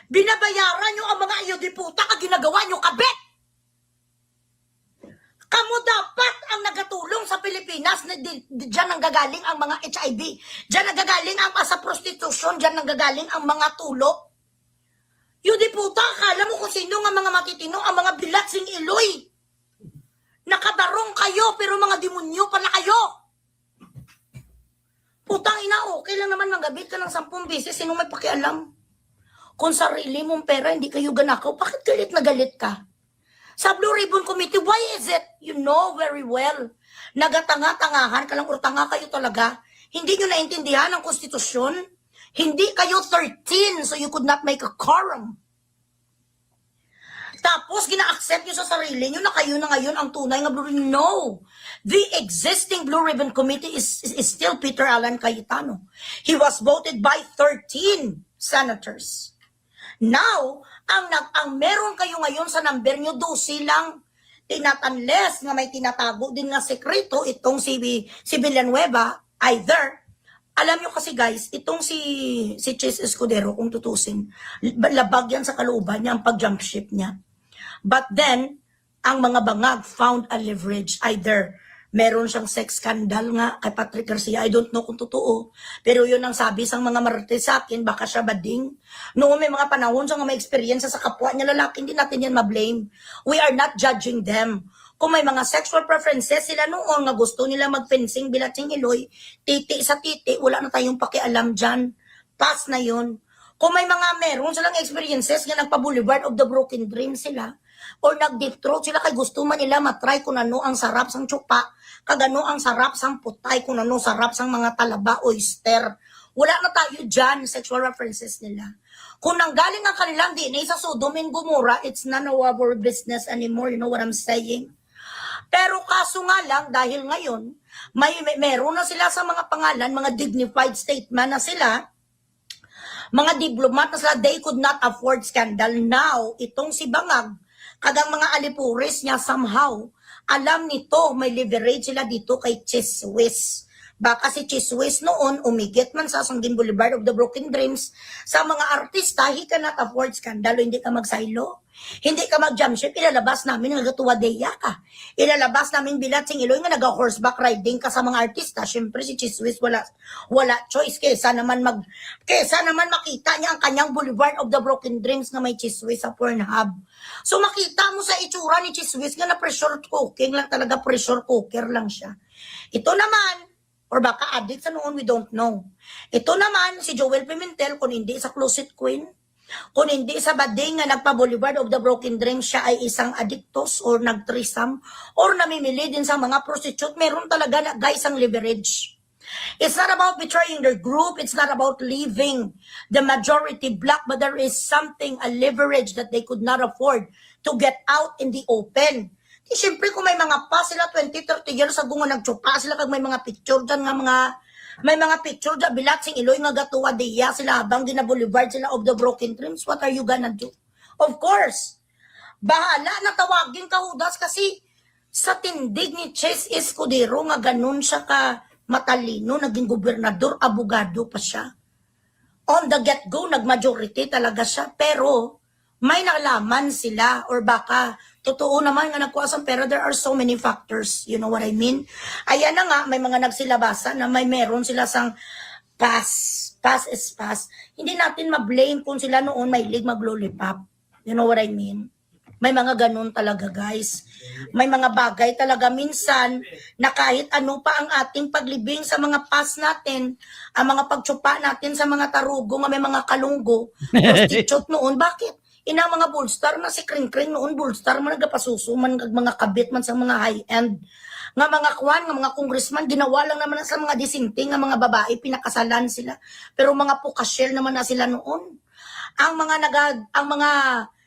E: Binabayaran nyo ang mga ayodiputa ang ginagawa nyo kabit. Kamu dapat ang nagatulong sa Pilipinas na diyan nanggagaling ang mga HIV. Diyan nanggagaling ang sa prostitution. Diyan nanggagaling ang mga tulo. Ayodiputa, akala mo kung sino nga mga matitino, ang mga bilatsing iloy. Nakadarong kayo pero mga demonyo pala kayo. Putang ina, okay lang naman manggabit ka ng 10 beses, sino may pakialam? Kung sarili mong pera, hindi kayo ganakaw, bakit galit na galit ka? Sa Blue Ribbon Committee, why is it? You know very well. Nagatanga-tangahan ka lang, or tanga kayo talaga. Hindi nyo naintindihan ang konstitusyon. Hindi kayo 13, so you could not make a quorum. Tapos, gina-accept nyo sa sarili nyo na kayo na ngayon ang tunay nga Blue Ribbon. No! The existing Blue Ribbon Committee is still Peter Alan Cayetano. He was voted by 13 senators. Now, ang meron kayo ngayon sa number nyo, 12 lang. Unless nga may tinatago din nga sekreto, itong si Villanueva, either. Alam nyo kasi guys, itong si Chis Escudero, kung tutusin, labag yan sa kalooban niya, ang pag-jump ship niya. But then, ang mga bangag found a leverage. Either meron siyang sex scandal nga kay Patrick Garcia. I don't know kung totoo. Pero yun ang sabi sa mga martes sa akin, baka siya bading. Noong may mga panahon siya nga may experience sa kapwa niya lalaki, hindi natin yan ma-blame. We are not judging them. Kung may mga sexual preferences sila noon nga gusto nila mag-fencing bilatsing iloy, titi sa titi, wala na tayong pakialam dyan. Pass na yun. Kung may mga meron silang experiences nga nagpa-Boulevard of the Broken Dream sila, or nag-deep throat sila kay gusto man nila matry kung ano ang sarap sang tsupa, kagano ang sarap sang putay, kung ano sarap sang mga talaba, oyster. Wala na tayo dyan, sexual references nila. Kung nanggaling ang kanilang DNA sa Sodom and Gomorrah, it's none of our business anymore, you know what I'm saying? Pero kaso nga lang, dahil ngayon, meron na sila sa mga pangalan, mga dignified statement na sila, mga diplomat na sila, they could not afford scandal. Now, itong si Bangag, kagang mga alipuris niya somehow, alam nito, may leverage sila dito kay Chiswis. Baka si Chiswis noon, umigit man sa Sanggin Boulevard of the Broken Dreams, sa mga artista, he cannot afford skandalo, hindi ka magsaylo. Hindi ka mag-jump ship, ilalabas namin nagatuwadeya ka. Ilalabas namin bilatsing iloy nga nag-horseback riding ka sa mga artista. Siyempre si Chiswis wala choice kesa naman makita niya ang kanyang Boulevard of the Broken Dreams na may Chiswis sa Pornhub. So makita mo sa itsura ni Chiswis nga na pressure cooking lang talaga, pressure cooker lang siya. Ito naman, or baka addict sa noon, we don't know. Ito naman, si Joel Pimentel, kung hindi sa Closet Queen, kung hindi sa bading nga nagpa-Boulevard of the Broken Dream, siya ay isang addictos or nag-threesome or namimili din sa mga prostitute, meron talaga na, guys, ang leverage. It's not about betraying their group, it's not about leaving the majority black, but there is something, a leverage that they could not afford to get out in the open. Di syempre kung may mga pa sila 20-30 years ago nga nagtsupa sila kag may mga picture dyan nga may mga picture dyan bilatsing iloy nga gatuwa diya sila habang gina-Boulevard sila of the Broken Dreams. What are you gonna do? Of course, bahala na tawagin ka Judas kasi sa tindig ni Chis Escudero nga ganun siya ka matalino, naging gobernador, abogado pa siya. On the get-go, nag-majority talaga siya, pero may nalaman sila or baka totoo naman nga nagkuasan pero there are so many factors, you know what I mean? Ayan na nga, may mga nagsilabasa na may meron sila sang past Past is past. Hindi natin ma-blame kung sila noon mahilig mag-lollipop. You know what I mean? May mga ganun talaga, guys. May mga bagay talaga minsan na kahit ano pa ang ating paglibing sa mga past natin, ang mga pagtsupa natin sa mga tarugo, may mga kalunggo, prostitute noon, bakit? Ina mga bullstar na si Kring-Kring noon, bullstar man nagapasuso man mga kabit man sa mga high-end. Nga mga kwan, nga mga congressman, ginawa lang naman sa mga disinting nga mga babae, pinakasalan sila. Pero mga pukasyel naman na sila noon. Ang mga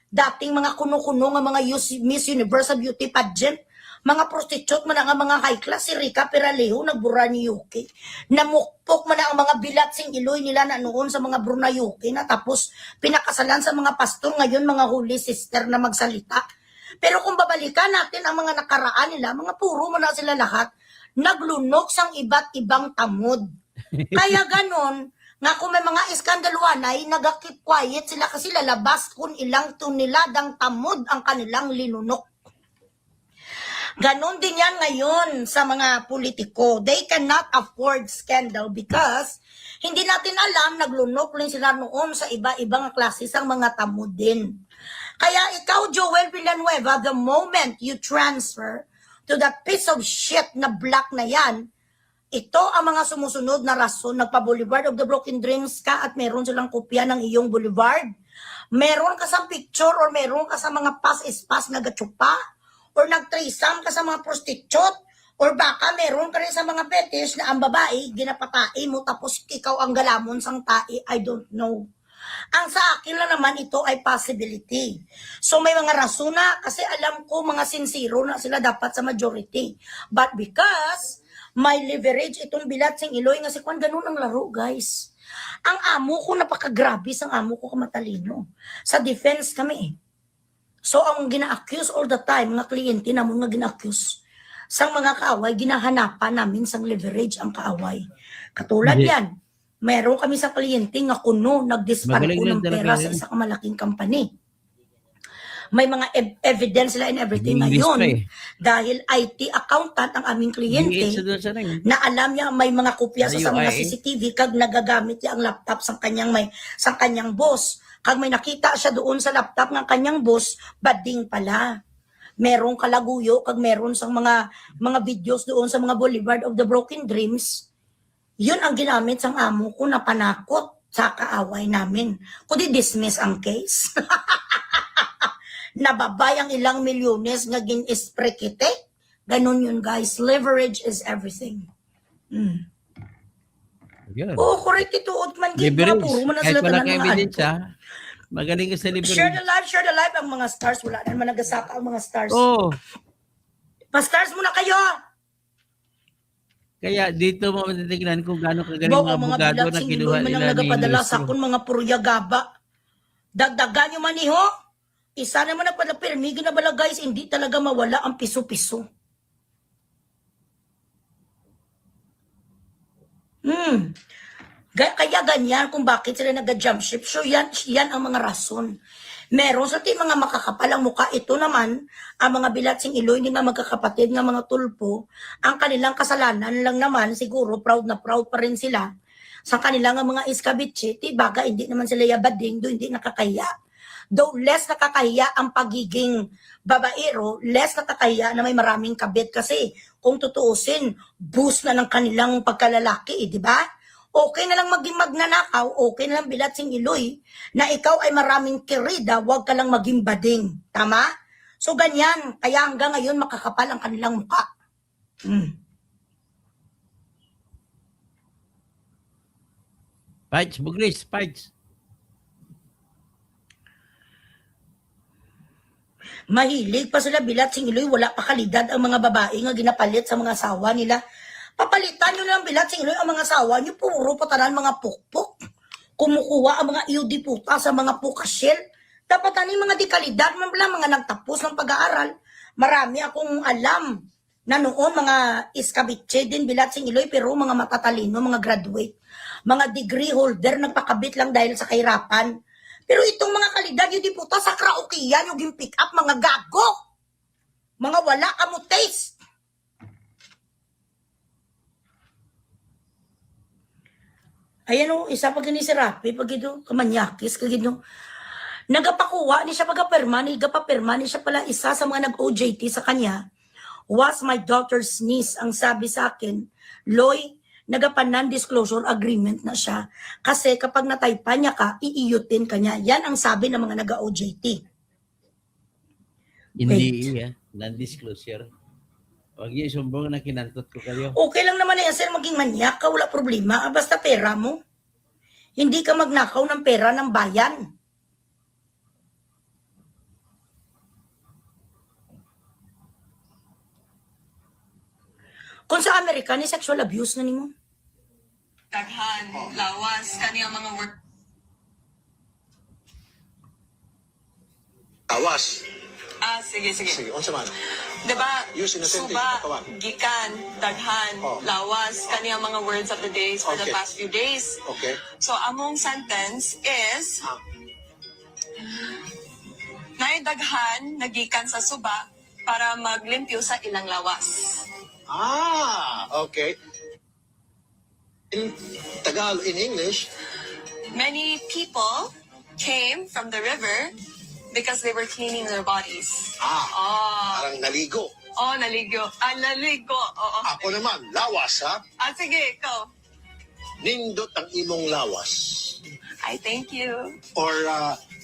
E: dating mga kuno-kuno nga mga Miss Universal Beauty Pageant, mga prostitute man ang mga high class, si Rica Peralejo, nagbura ni UK. Namukpok man ang mga bilat sing iloy nila na noon sa mga Bruna UK na tapos pinakasalan sa mga pastor, ngayon mga holy sister na magsalita. Pero kung babalikan natin ang mga nakaraan nila, mga puro man na sila lahat, naglunok sang iba't ibang tamod. Kaya ganon, nga kung may mga iskandalwanay, nagakip quiet sila kasi lalabas kung ilang tuniladang tamod ang kanilang linunok. Ganon din yan ngayon sa mga politiko. They cannot afford scandal because hindi natin alam, naglunok lang sila noon sa iba-ibang klase sang mga tamod din. Kaya ikaw, Joel Villanueva, the moment you transfer to that piece of shit na black na yan, ito ang mga sumusunod na rason. Nagpa-Boulevard of the Broken Dreams ka at meron silang kopya ng iyong boulevard. Meron ka sa picture or meron ka sa mga pass is pass na gatsupa or nag-threesome ka sa mga prostitute or baka meron ka rin sa mga fetish na ang babae, ginapatai mo tapos ikaw ang galamon sang tai, I don't know. Ang sa akin lang naman ito ay possibility. So may mga rason na kasi alam ko mga sincero na sila dapat sa majority. But because may leverage itong bilat sing iloy nga si Kwan, ganun ang laro, guys. Ang amo ko napakagrabe, ang amo ko kamatalino. Sa defense kami. So ang gina-accuse all the time, mga kliyente namon nga gina-accuse. Sang mga kaaway, ginahanapan namin sang leverage ang kaaway. Katulad yan, meron kami sa kliyente nga kuno nagdisparko ng pera sa isang malaking company. May mga evidence sila and everything ngayon. Dahil IT accountant ang aming kliyente, na alam niya may mga kopya sa mga CCTV kag nagagamit niya ang laptop sa kanyang boss. Kag may nakita siya doon sa laptop ng kanyang boss, bading pala. Merong kalaguyo kag meron sang mga videos doon sa mga Boulevard of the Broken Dreams. Yun ang ginamit sang amo ko na panakot sa kaaway namin. Kundi dismiss ang case. Nababay ang ilang milyones nga gin-esprekite. Ganun yun, guys. Leverage is everything. Oo, correct ito. Man,
A: Leverage.
E: puro man na
A: Kahit
E: sila
A: wala
E: tanan
A: kang
E: mga
A: evidence, ha? Magaling ka sa leverage.
E: Share the live ang mga stars. Wala naman nagasaka ang mga stars.
A: Oo.
E: Pa-stars muna kayo.
A: Kaya dito mo matitignan kung gaano kagaling
E: Bo,
A: mga
E: ang mga
A: abogado
E: bilat
A: na
E: sing
A: kinuha
E: iloy man
A: nila
E: ang
A: ni
E: nagapadala sa
A: Ministro.
E: akong mga puryagaba. Dagdagan nyo maniho. Isa naman nagpadala, permigin na bala guys, hindi talaga mawala ang piso-piso. Kaya ganyan kung bakit sila nag-jump ship. So yan ang mga rason. Meron sa mga makakapalang muka. Ito naman, ang mga bilatsing iloy, hindi nga magkakapatid nga mga tulpo, ang kanilang kasalanan lang naman, siguro proud na proud pa rin sila sa kanilang mga iskabitsi. Baga, hindi naman sila yabading, do hindi nakakaya. Though less nakakahiya ang pagiging babaero, less nakakahiya na may maraming kabit kasi kung tutuusin, boost na ng kanilang pagkalalaki, di ba? Okay na lang maging magnanakaw, okay na lang bilatsing iloy, na ikaw ay maraming kirida, wag ka lang maging bading. Tama? So ganyan, kaya hanggang ngayon makakapal ang kanilang mukha.
A: Fights, Bugris, fights.
E: Mahilig pa sila bilatsing iloy, wala pa kalidad ang mga babae nga ginapalit sa mga asawa nila. Papalitan nyo lang bilatsing iloy ang mga asawa nyo, puro patanan mga pukpuk. Kumukuha ang mga iudi puta sa mga pukasyel. Dapat ani mga dikalidad, mga nagtapos ng pag-aaral. Marami akong alam na noon mga iskabitse din bilatsing iloy, pero mga matatalino, mga graduate. Mga degree holder, nagpakabit lang dahil sa kahirapan. Pero itong mga kalidad, yung diputa sa kraukiyan, yung pick up, mga gago. Mga wala ka mo taste. Ayan o, isa pag ni si Rapi, pag ito, kamanyakis, kag ito. Nagapakuha ni siya pagkapirma, nagapapirma ni siya pala isa sa mga nag-OJT sa kanya, was my daughter's niece. Ang sabi sa akin, Loy, nagapan non-disclosure agreement na siya. Kasi kapag nataypa niya ka, iiyutin ka niya. Yan ang sabi ng mga nag-OJT.
A: Hindi non-disclosure. Huwag niyo isumbong na kinantot ko kayo.
E: Okay lang naman yan, sir, maging manyak ka, wala problema. Basta pera mo. Hindi ka magnakaw ng pera ng bayan. Kung sa Amerika, ni sexual abuse na nimo.
F: Daghan, lawas, kaniyang mga work.
G: Awas.
F: Sige.
G: Sige, unsa man?
F: Diba,
G: Use innocent
F: suba,
G: katawan.
F: gikan, daghan,
G: Oh.
F: lawas, kaniyang mga words of the days for the
G: Okay.
F: past few days.
G: Okay.
F: So, among sentence is,
G: Ah.
F: naidaghan, nagikan sa suba, para maglimpyo sa ilang lawas.
G: Okay. In Tagalog, in English,
F: Many people came from the river because they were cleaning their bodies.
G: parang naligo.
F: Naligo. Naligo. Oo.
G: Ako naman, lawas ha.
F: Sige, ikaw.
G: Nindot ang imong lawas.
F: I thank you.
G: Or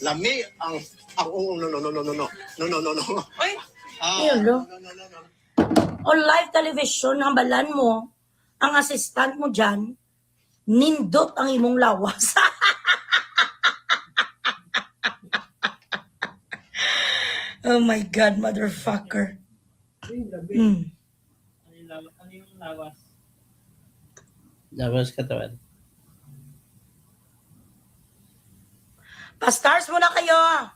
G: lami ang no.
F: Uy,
E: Yun, no?
G: No.
E: On live television, hambalan mo, ang assistant mo dyan, nindot ang imong lawas. Oh my God, motherfucker.
A: Lawas katawan.
E: Pa-stars muna kayo.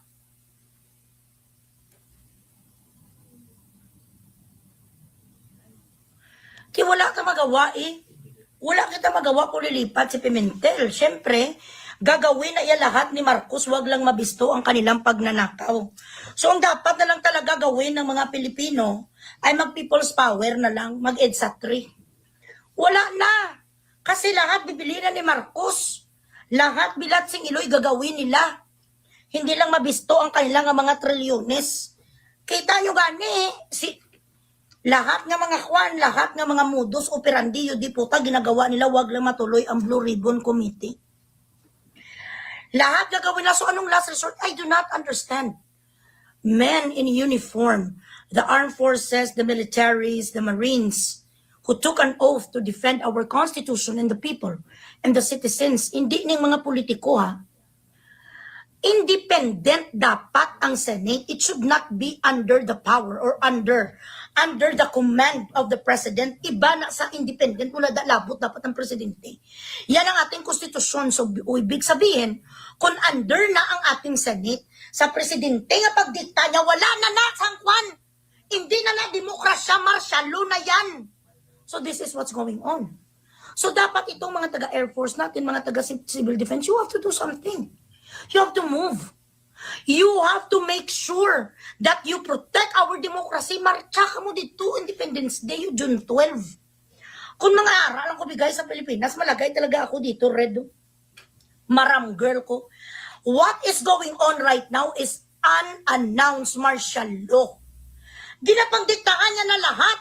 E: Di wala ka magawa eh. Wala kita magawa kung lilipat si Pimentel. Siyempre, gagawin na iya lahat ni Marcos, wag lang mabisto ang kanilang pagnanakaw. So, ang dapat na lang talaga gawin ng mga Pilipino ay mag-people's power na lang, mag-EDSA 3. Wala na. Kasi lahat bibili na ni Marcos. Lahat bilat sing Iloy gagawin nila. Hindi lang mabisto ang kanilang mga trilyones. Kita nyo gani, lahat ng mga kwan, lahat ng mga modus operandi, yung puta, ginagawa nila, wag lang matuloy ang Blue Ribbon Committee. Lahat gagawin na. So anong last resort? I do not understand. Men in uniform, the armed forces, the militaries, the marines, who took an oath to defend our constitution and the people and the citizens, hindi ning mga politiko ha. Independent dapat ang Senate. It should not be under the power or under the command of the president. Iba na sa independent, wala labot dapat ang presidente. Yan ang ating konstitusyon. So, ibig sabihin, kung under na ang ating Senate, sa presidente nga pagdikta niya, wala na sangkwan. Hindi na demokrasya, martial law na yan. So, this is what's going on. So, dapat itong mga taga-Air Force natin, mga taga-Civil Defense, you have to do something. You have to move. You have to make sure that you protect our democracy. Marcha ka mo dito, Independence Day, June 12. Kung mga aral ang kubigay sa Pilipinas, malagay talaga ako dito, Red. Maram girl ko. What is going on right now is unannounced martial law. Ginapangdiktaan niya na lahat.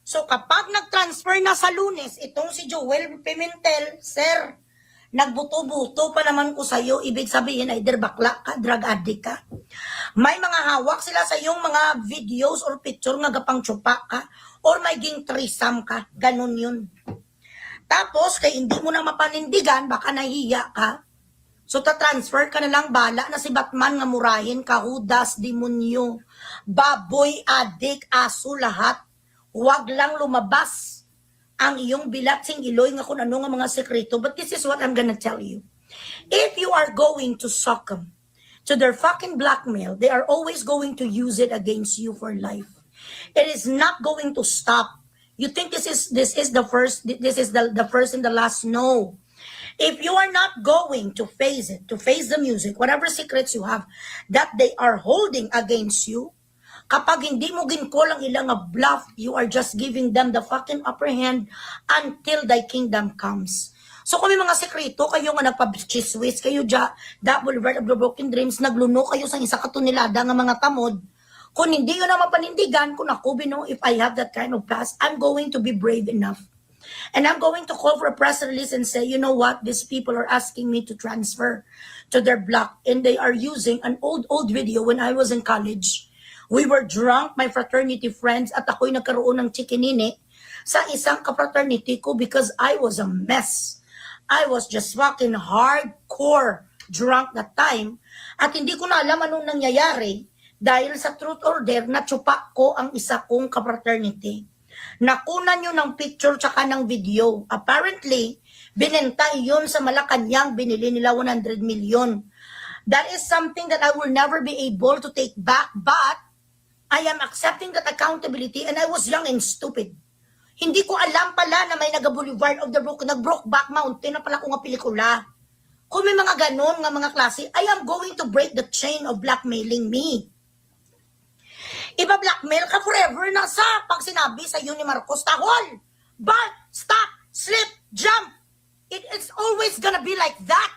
E: So kapag nag-transfer na sa Lunes, itong si Joel Pimentel, sir, nagbuto-buto pa naman ko sa'yo, ibig sabihin, either bakla ka, drug addict ka. May mga hawak sila sa iyong mga videos or picture nga gapang tsupa ka, or may ging threesome ka, ganun yun. Tapos, kay hindi mo na mapanindigan, baka nahiya ka, so ta-transfer ka na lang, bala na si Batman nga murahin ka, hudas, demonyo, baboy, addict, aso, lahat. Huwag lang lumabas ang iyong bilat sing Iloy nga kung ano nga mga sekreto. But this is what I'm gonna tell you. If you are going to succumb to their fucking blackmail, they are always going to use it against you for life. It is not going to stop. You think this is the first and the last? No. If you are not going to face it, to face the music, whatever secrets you have that they are holding against you, kapag hindi mo ginkol ang ilang bluff, you are just giving them the fucking upper hand until thy kingdom comes. So kung may mga sekreto, kayo nga nagpa-chiswis, kayo da Boulevard of the Broken Dreams, nagluno kayo sa isa katunilada nga mga tamod. Kung hindi yun naman panindigan, kung ako, if I have that kind of past, I'm going to be brave enough. And I'm going to call for a press release and say, you know what, these people are asking me to transfer to their block, and they are using an old video when I was in college. We were drunk, my fraternity friends, at ako'y nagkaroon ng chikinini sa isang kapraternity ko because I was a mess. I was just fucking hardcore drunk that time, at hindi ko na alam anong nangyayari dahil sa truth order na tsupa ko ang isa kong kapraternity. Nakunan nyo ng picture tsaka ng video. Apparently, binenta yun sa Malacanang, binili nila 100 million. That is something that I will never be able to take back, but I am accepting that accountability, and I was young and stupid. Hindi ko alam pala na may Boulevard of the Broken, nag-Brokeback Mountain na pala kung nga pelikula. Kung may mga ganon nga mga klase, I am going to break the chain of blackmailing me. Iba-blackmail ka forever na sa pag sinabi sa ni Marcos, tahol, but, stop, slip, jump. It's always gonna be like that.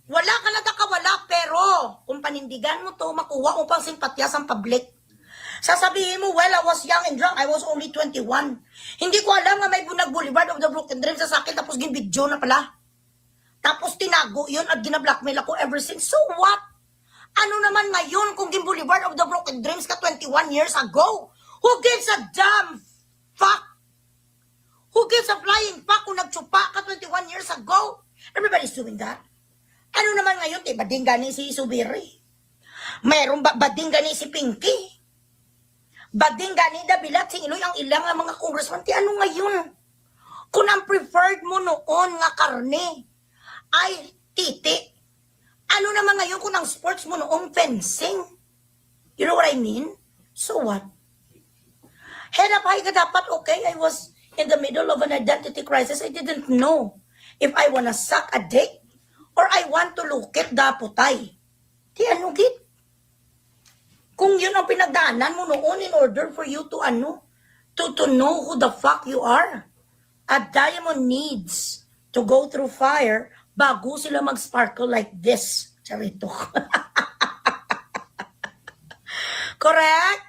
E: Wala ka na kawala, pero kung panindigan mo to, makuha mo pang simpatya sa public. Sasabihin mo, well, I was young and drunk, I was only 21. Hindi ko alam nga may Boulevard of the Broken Dreams sa akin, tapos ginbidyo na pala. Tapos tinago yun at gina-blackmail ako ever since. So what? Ano naman ngayon kung Boulevard of the Broken Dreams ka 21 years ago? Who gives a damn fuck? Who gives a flying fuck kung nagtsupa ka 21 years ago? Everybody's doing that. Ano naman ngayon? Bading gani si Subiri. Mayroon bading gani si Pinky. Bading gani Dabilat, si Iloy ang ilang ang mga congressman. Ano ngayon? Kung ang preferred mo noon nga karne ay titi, ano naman ngayon kung ang sports mo noong fencing? You know what I mean? So what? Head up high ka dapat, okay? I was in the middle of an identity crisis. I didn't know if I wanna suck a dick or I want to look at the putay. Di ano git? Kung yun ang pinagdaanan mo noon in order for you to to know who the fuck you are. A diamond needs to go through fire bago sila mag-sparkle like this. Charito. Correct?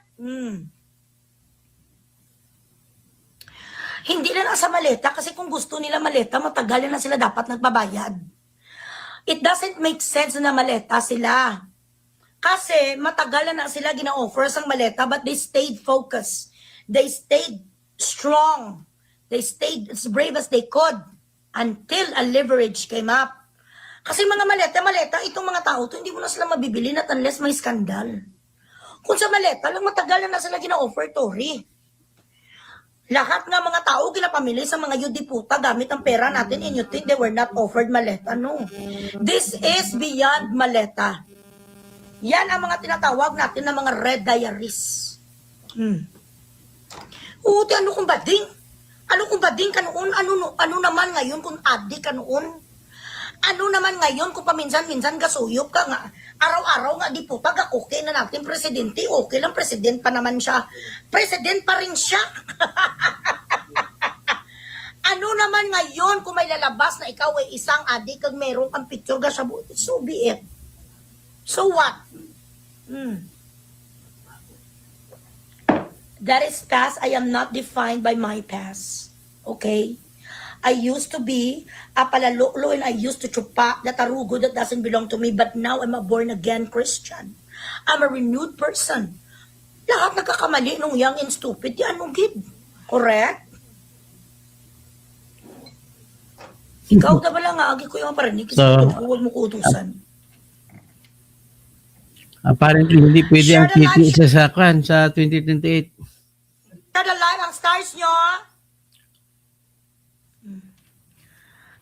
E: Hindi na nasa maleta kasi kung gusto nila maleta, matagal na sila dapat nagbabayad. It doesn't make sense na maleta sila. Kasi matagal na sila gina-offer sang maleta, but they stayed focused. They stayed strong. They stayed as brave as they could until a leverage came up. Kasi mga maleta, itong mga tao to, hindi mo na sila mabibili not unless may skandal. Kung sa maleta lang, matagal na sila gina-offer, Tori. Lahat nga mga tao ginapamili sa mga yudiputa gamit ang pera natin, and you think they were not offered maleta? No. This is beyond maleta. Yan ang mga tinatawag natin na mga red diaries. Uti, ano kung bading? Ano kung bading ka noon? Ano naman ngayon kung adik ka noon? Ano naman ngayon kung paminsan-minsan gasuyop ka nga? Araw-araw nga di po okay na natin presidente. Okay lang, president pa naman siya. President pa rin siya. Ano naman ngayon kung may lalabas na ikaw ay isang adik kag meron kang picture ka sa buti? So be it. So what? That is past. I am not defined by my past. Okay? I used to be a palalolo and I used to chupa that arugo that doesn't belong to me, but now I'm a born-again Christian. I'm a renewed person. Lahat nagkakamali nung young and stupid. Yan ang gid. Correct? Ikaw na ba lang agi ko yung parinig kasi huwag mo kutusan.
A: Apparently, hindi pwede
E: Share
A: ang
E: the
A: kitty
E: live.
A: sa sakwan sa 2028.
E: Kada live ang stars nyo.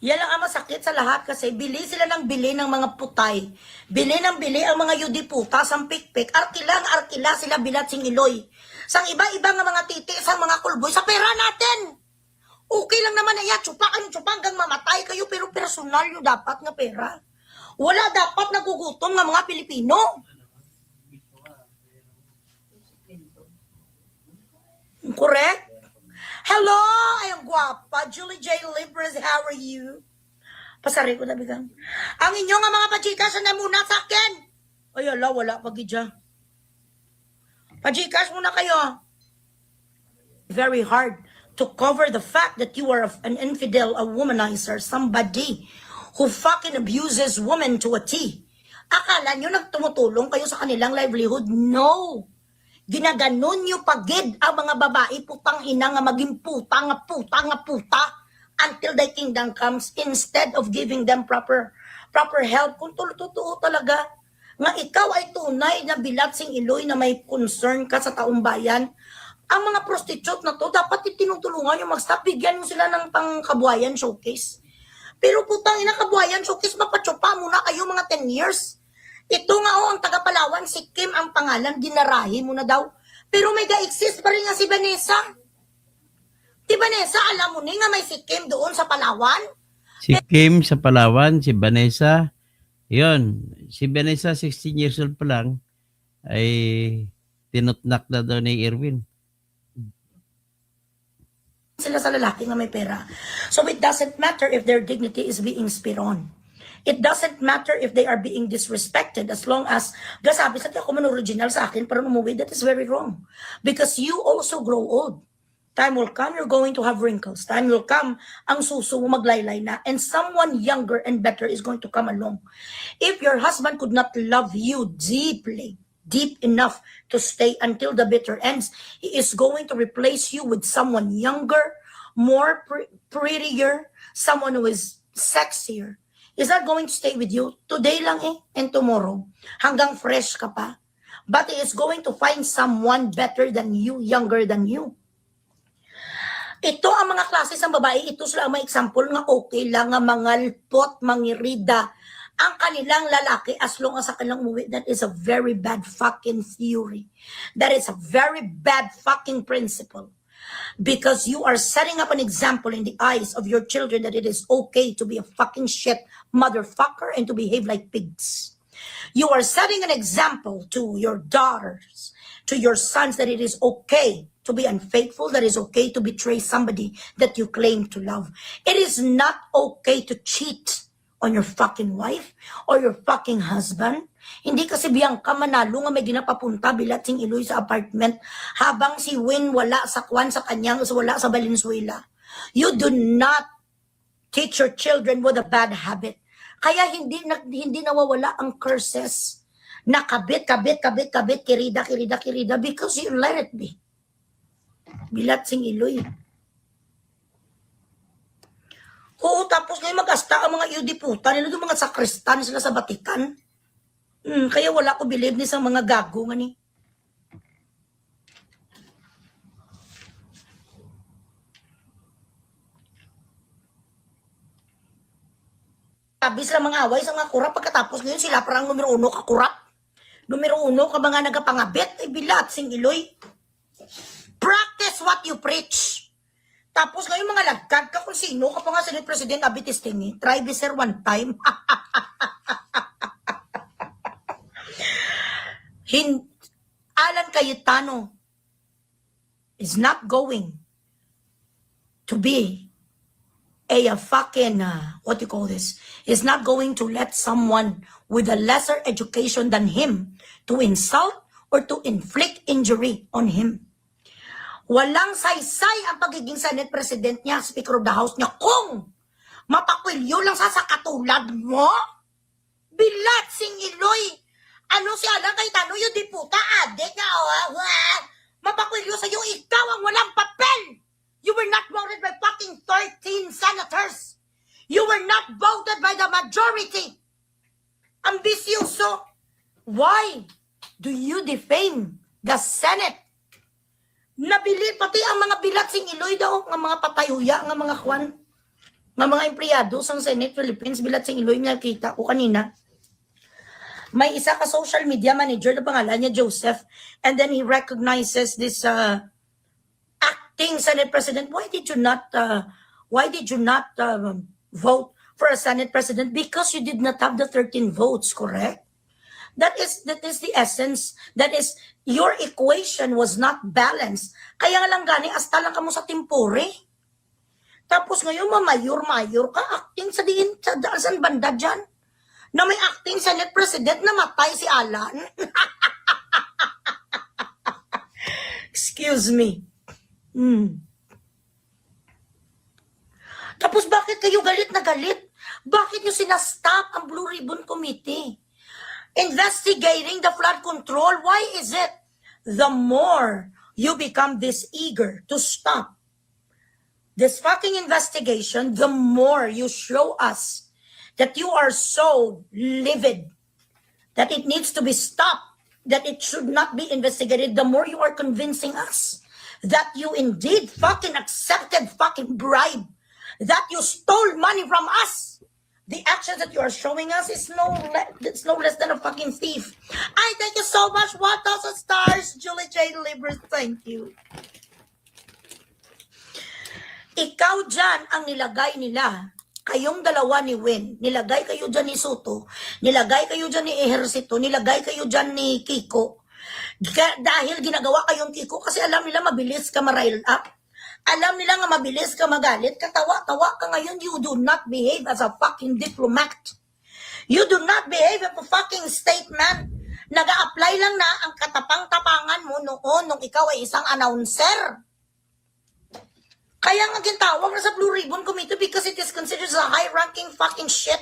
E: Yan lang ang masakit sa lahat kasi bili sila ng bili ng mga putay. Bili ng bili ang mga yudiputa sang pikpik. Arkila sila bilat sing Iloy. Sang iba-iba nga mga titi, sang mga kulboy sa pera natin. Okay lang naman na yan. Tsupa hanggang mamatay kayo, pero personal yung dapat nga pera. Wala dapat nagugutom ng mga Pilipino. Correct? Hello! Ay, ang gwapa. Julie J. Libres, how are you? Pasari ko na bigang. Ang inyong mga pachikas na muna sa akin. Ay, ala, wala pagidya. Pachikas muna kayo. Very hard to cover the fact that you are an infidel, a womanizer, somebody who fucking abuses women to a T. Akala nyo nagtumutulong kayo sa kanilang livelihood? No! Ginaganon nyo pagid ang mga babae putang ina nga maging puta until the kingdom comes instead of giving them proper help. Kung totoo talaga nga ikaw ay tunay na bilatsing iloy na may concern ka sa taong bayan, ang mga prostitute na to dapat tinutulungan yung mag-stop, bigyan mo sila ng pangkabuhayan showcase. Pero putang ina, kabuhayan showcase, mapatsupa muna kayo mga 10 years. Ito nga ang taga-Palawan, si Kim ang pangalan, ginarahi mo na daw. Pero may ga-exist pa rin nga si Vanessa. Di Vanessa, alam mo ni nga may si Kim doon sa Palawan?
A: Si Kim sa Palawan, si Vanessa, yun, si Vanessa 16 years old pa lang, ay tinutnak na daw ni Irwin.
E: Sila sa lalaki nga may pera. So it doesn't matter if their dignity is being spit on. It doesn't matter if they are being disrespected as long as, gasabi sa ako man original sa akin, pero umuwi, that is very wrong. Because you also grow old. Time will come, you're going to have wrinkles. Time will come, ang suso mo maglaylay na, and someone younger and better is going to come along. If your husband could not love you deep enough to stay until the bitter ends, he is going to replace you with someone younger, more prettier, someone who is sexier. Is not going to stay with you today lang and tomorrow. Hanggang fresh ka pa. But he is going to find someone better than you, younger than you. Ito ang mga klase ng babae, ito sila ang mga example nga okay lang nga mga lpot, mangirida. Ang kanilang lalaki as long as sa kanilang umuwi, that is a very bad fucking theory. That is a very bad fucking principle. Because you are setting up an example in the eyes of your children that it is okay to be a fucking shit motherfucker and to behave like pigs. You are setting an example to your daughters, to your sons, that it is okay to be unfaithful, that it is okay to betray somebody that you claim to love. It is not okay to cheat on your fucking wife or your fucking husband. Hindi kasi Bianca manalo nga may ginapapunta bilatsing iloy sa apartment habang si Win wala sa kwan sa kanyang, wala sa Valenzuela. You do not teach your children with a bad habit. Kaya hindi nawawala ang curses na kabit, kirida, because you let it be. Bilatsing iloy. Oo, tapos ngayon mag-asta ang mga yudiputa nila, yung mga sakristan sila sa Batikan. Kaya wala ko believe ni sa mga gago nga ni. Sabi sila mga away sa mga kurap, pagkatapos ngayon sila parang numero 1 kakurap. Numero 1 ka mga nagapangabit, ay bilatsing iloy. Practice what you preach. Tapos ngayon mga lagkad ka kung sino ka pa nga Senate President Abitis Tingi. Try this sir one time. Alan Cayetano is not going to be a fucking, what do you call this? Is not going to let someone with a lesser education than him to insult or to inflict injury on him. Walang saysay ang pagiging Senate President niya, Speaker of the House niya, kung mapakwilyo lang sa katulad mo. Bilatsing iloy. Ano si Alan Cayetano, yung diputa, adik nga, mapakwilyo sa'yo, ikaw ang walang papel. You were not voted by fucking 13 senators. You were not voted by the majority. Ambisyoso. Why do you defame the Senate? Nabili pati ang mga bilatsing iloy daw, ng mga patayuya, ng mga kwan, ng mga empleyado sa Senate Philippines, bilatsing iloy niya kita ko kanina. May isa ka social media manager na pangalan niya Joseph, and then he recognizes this acting Senate President. Why did you not vote for a Senate President? Because you did not have the 13 votes, correct? That is the essence. That is, your equation was not balanced. Kaya nga lang gani, asta lang ka mo sa tempore. Tapos ngayon, mayor ka, acting sa diin, saan banda dyan? Na may acting Senate President na matay si Alan. Excuse me. Tapos bakit kayo galit na galit? Bakit nyo sinastop ang Blue Ribbon Committee? Investigating the flood control, why is it the more you become this eager to stop this fucking investigation, the more you show us that you are so livid, that it needs to be stopped, that it should not be investigated, the more you are convincing us that you indeed fucking accepted fucking bribe, that you stole money from us. The actions that you are showing us is it's no less than a fucking thief. I thank you so much. 1,000 stars, Julie J. Libres. Thank you. Ikaw dyan ang nilagay nila. Kayong dalawa ni Win. Nilagay kayo dyan ni Soto. Nilagay kayo dyan ni Ejercito. Nilagay kayo dyan ni Kiko. Dahil ginagawa kayong Kiko kasi alam nila mabilis ka ma-rile up. Alam nila nga mabilis ka magalit, katawa-tawa ka ngayon, you do not behave as a fucking diplomat. You do not behave as a fucking statesman. Nag-a-apply lang na ang katapang-tapangan mo noon nung ikaw ay isang announcer. Kaya nga gintawag na sa Blue Ribbon Committee because it is considered as a high-ranking fucking shit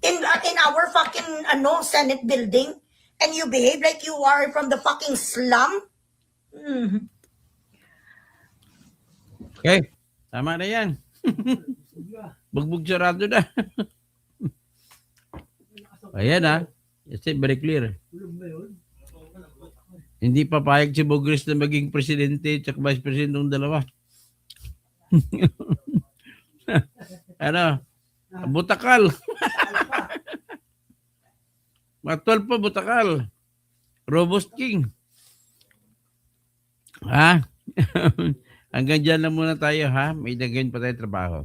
E: in our fucking Senate building, and you behave like you are from the fucking slum.
A: Okay, tama na yan. Bugbog sarado na. Ayan ha. Kasi very clear. Hindi papayag si Bogris na maging presidente at vice president ng dalawa. Ano? Butakal. Matwal pa, butakal. Robust King. Ha? Hanggang dyan lang muna tayo ha. May dagawin pa tayo trabaho.